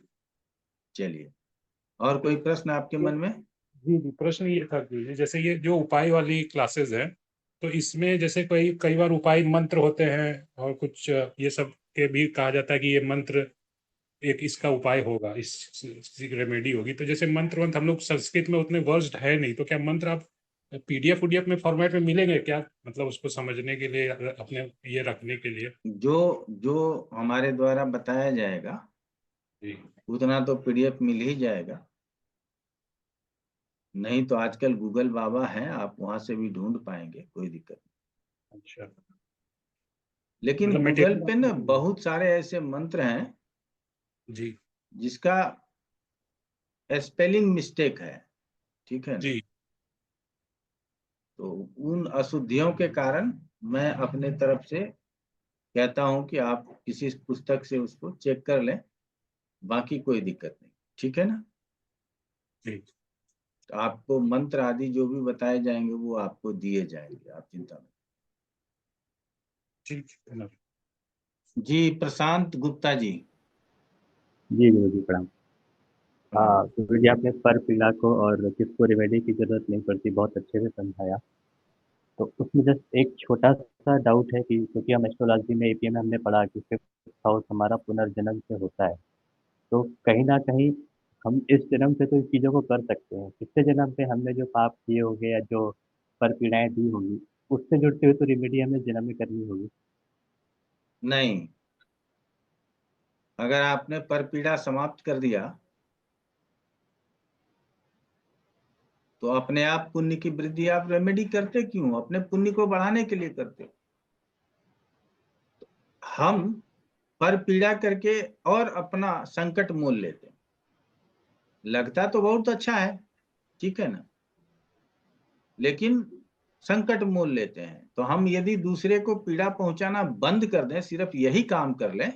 चलिए, और कोई प्रश्न आपके मन में? जी जी, प्रश्न ये था कि जैसे ये जो उपाय वाली क्लासेस है, तो इसमें जैसे कई बार उपाय मंत्र होते हैं और कुछ ये सब के भी कहा जाता है कि ये मंत्र एक इसका उपाय होगा, इस रेमेडी होगी। तो जैसे मंत्र हम लोग संस्कृत में उतने वर्स्ड है नहीं, तो क्या मंत्र आप पीडीएफ उडीएफ में फॉर्मेट में मिलेंगे क्या, मतलब उसको समझने के लिए, अपने ये रखने के लिए? जो हमारे द्वारा बताया जाएगा उतना तो पीडीएफ मिल ही जाएगा, नहीं तो आजकल गूगल बाबा हैं, आप वहां से भी ढूंढ पाएंगे, कोई दिक्कत नहीं। अच्छा। लेकिन मतलब गूगल पे ना बहुत सारे ऐसे मंत्र हैं जी जिसका स्पेलिंग मिस्टेक है। ठीक है ना? जी। तो उन अशुद्धियों के कारण मैं अपने तरफ से कहता हूं कि आप किसी पुस्तक से उसको चेक कर लें, बाकी कोई दिक्कत नहीं। ठीक है ना? ठीक। तो आपको मंत्र आदि जो भी बताए जाएंगे वो आपको दिए जाएंगे, आप चिंता नहीं। ठीक है। जी प्रशांत गुप्ता जी। जी गुरु जी प्रणाम। हाँ गुरु जी, आपने पर पीड़ा को और किसको रेमेडी की जरूरत नहीं पड़ती बहुत अच्छे से समझाया। तो उसमें जस्ट एक छोटा सा डाउट है कि क्योंकि हम एस्ट्रोलॉजी में एपीए में हमने पढ़ा कि फिफ्थ हाउस हमारा पुनर्जन्म से होता है, तो कहीं ना कहीं हम इस जन्म से तो इन चीज़ों को कर सकते हैं, पिछले जन्म पे हमने जो पाप किए होंगे या जो पर पीड़ाएं दी होंगी उससे जुड़ते हुए तो रेमेडी हमें जन्म में करनी होगी। नहीं, अगर आपने पर पीड़ा समाप्त कर दिया तो अपने आप पुण्य की वृद्धि। आप रेमेडी करते क्यों? अपने पुण्य को बढ़ाने के लिए करते। हम पर पीड़ा करके और अपना संकट मोल लेते हैं। लगता तो बहुत अच्छा है, ठीक है ना, लेकिन संकट मोल लेते हैं। तो हम यदि दूसरे को पीड़ा पहुंचाना बंद कर दें, सिर्फ यही काम कर लें,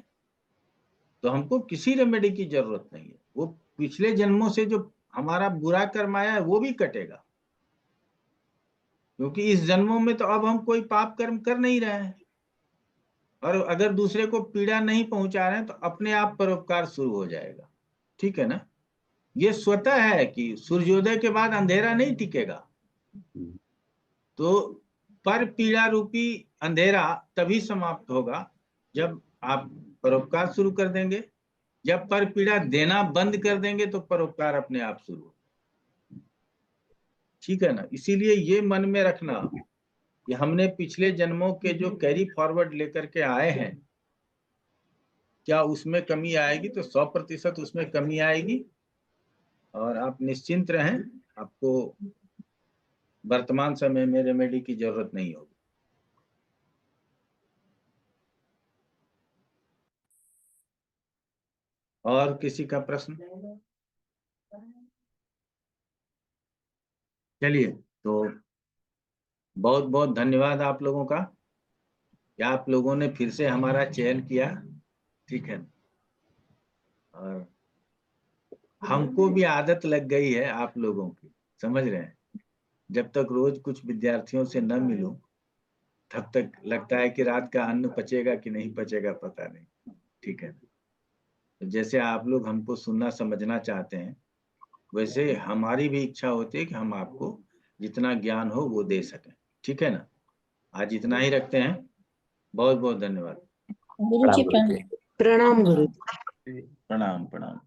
तो हमको किसी रेमेडी की जरूरत नहीं है। वो पिछले जन्मों से जो हमारा बुरा कर्म आया है वो भी कटेगा, क्योंकि इस जन्मों में तो अब हम कोई पाप कर्म कर नहीं रहे हैं। और अगर दूसरे को पीड़ा नहीं पहुंचा रहे हैं तो अपने आप परोपकार शुरू हो जाएगा। ठीक है ना? ये स्वतः है कि सूर्योदय के बाद अंधेरा नहीं टिकेगा। तो पर पीड़ा रूपी अंधेरा तभी समाप्त होगा जब आप परोपकार शुरू कर देंगे। जब पर पीड़ा देना बंद कर देंगे तो परोपकार अपने आप शुरू होगा। ठीक है ना? इसीलिए ये मन में रखना कि हमने पिछले जन्मों के जो कैरी फॉरवर्ड लेकर के आए हैं, क्या उसमें कमी आएगी? तो 100% उसमें कमी आएगी। और आप निश्चिंत रहें, आपको वर्तमान समय में रेमेडी की जरूरत नहीं होगी। और किसी का प्रश्न? चलिए, तो बहुत बहुत धन्यवाद आप लोगों का कि आप लोगों ने फिर से हमारा चयन किया। ठीक है, और हमको भी आदत लग गई है आप लोगों की, समझ रहे हैं। जब तक रोज कुछ विद्यार्थियों से न मिलूं तब तक लगता है कि रात का अन्न पचेगा कि नहीं पचेगा, पता नहीं। ठीक है। जैसे आप लोग हमको सुनना समझना चाहते हैं, वैसे हमारी भी इच्छा होती है कि हम आपको जितना ज्ञान हो वो दे सकें। ठीक है ना? आज इतना ही रखते हैं। बहुत बहुत धन्यवाद। गुरु जी प्रणाम गुरुजी। प्रणाम गुरु। प्रणाम प्रणाम।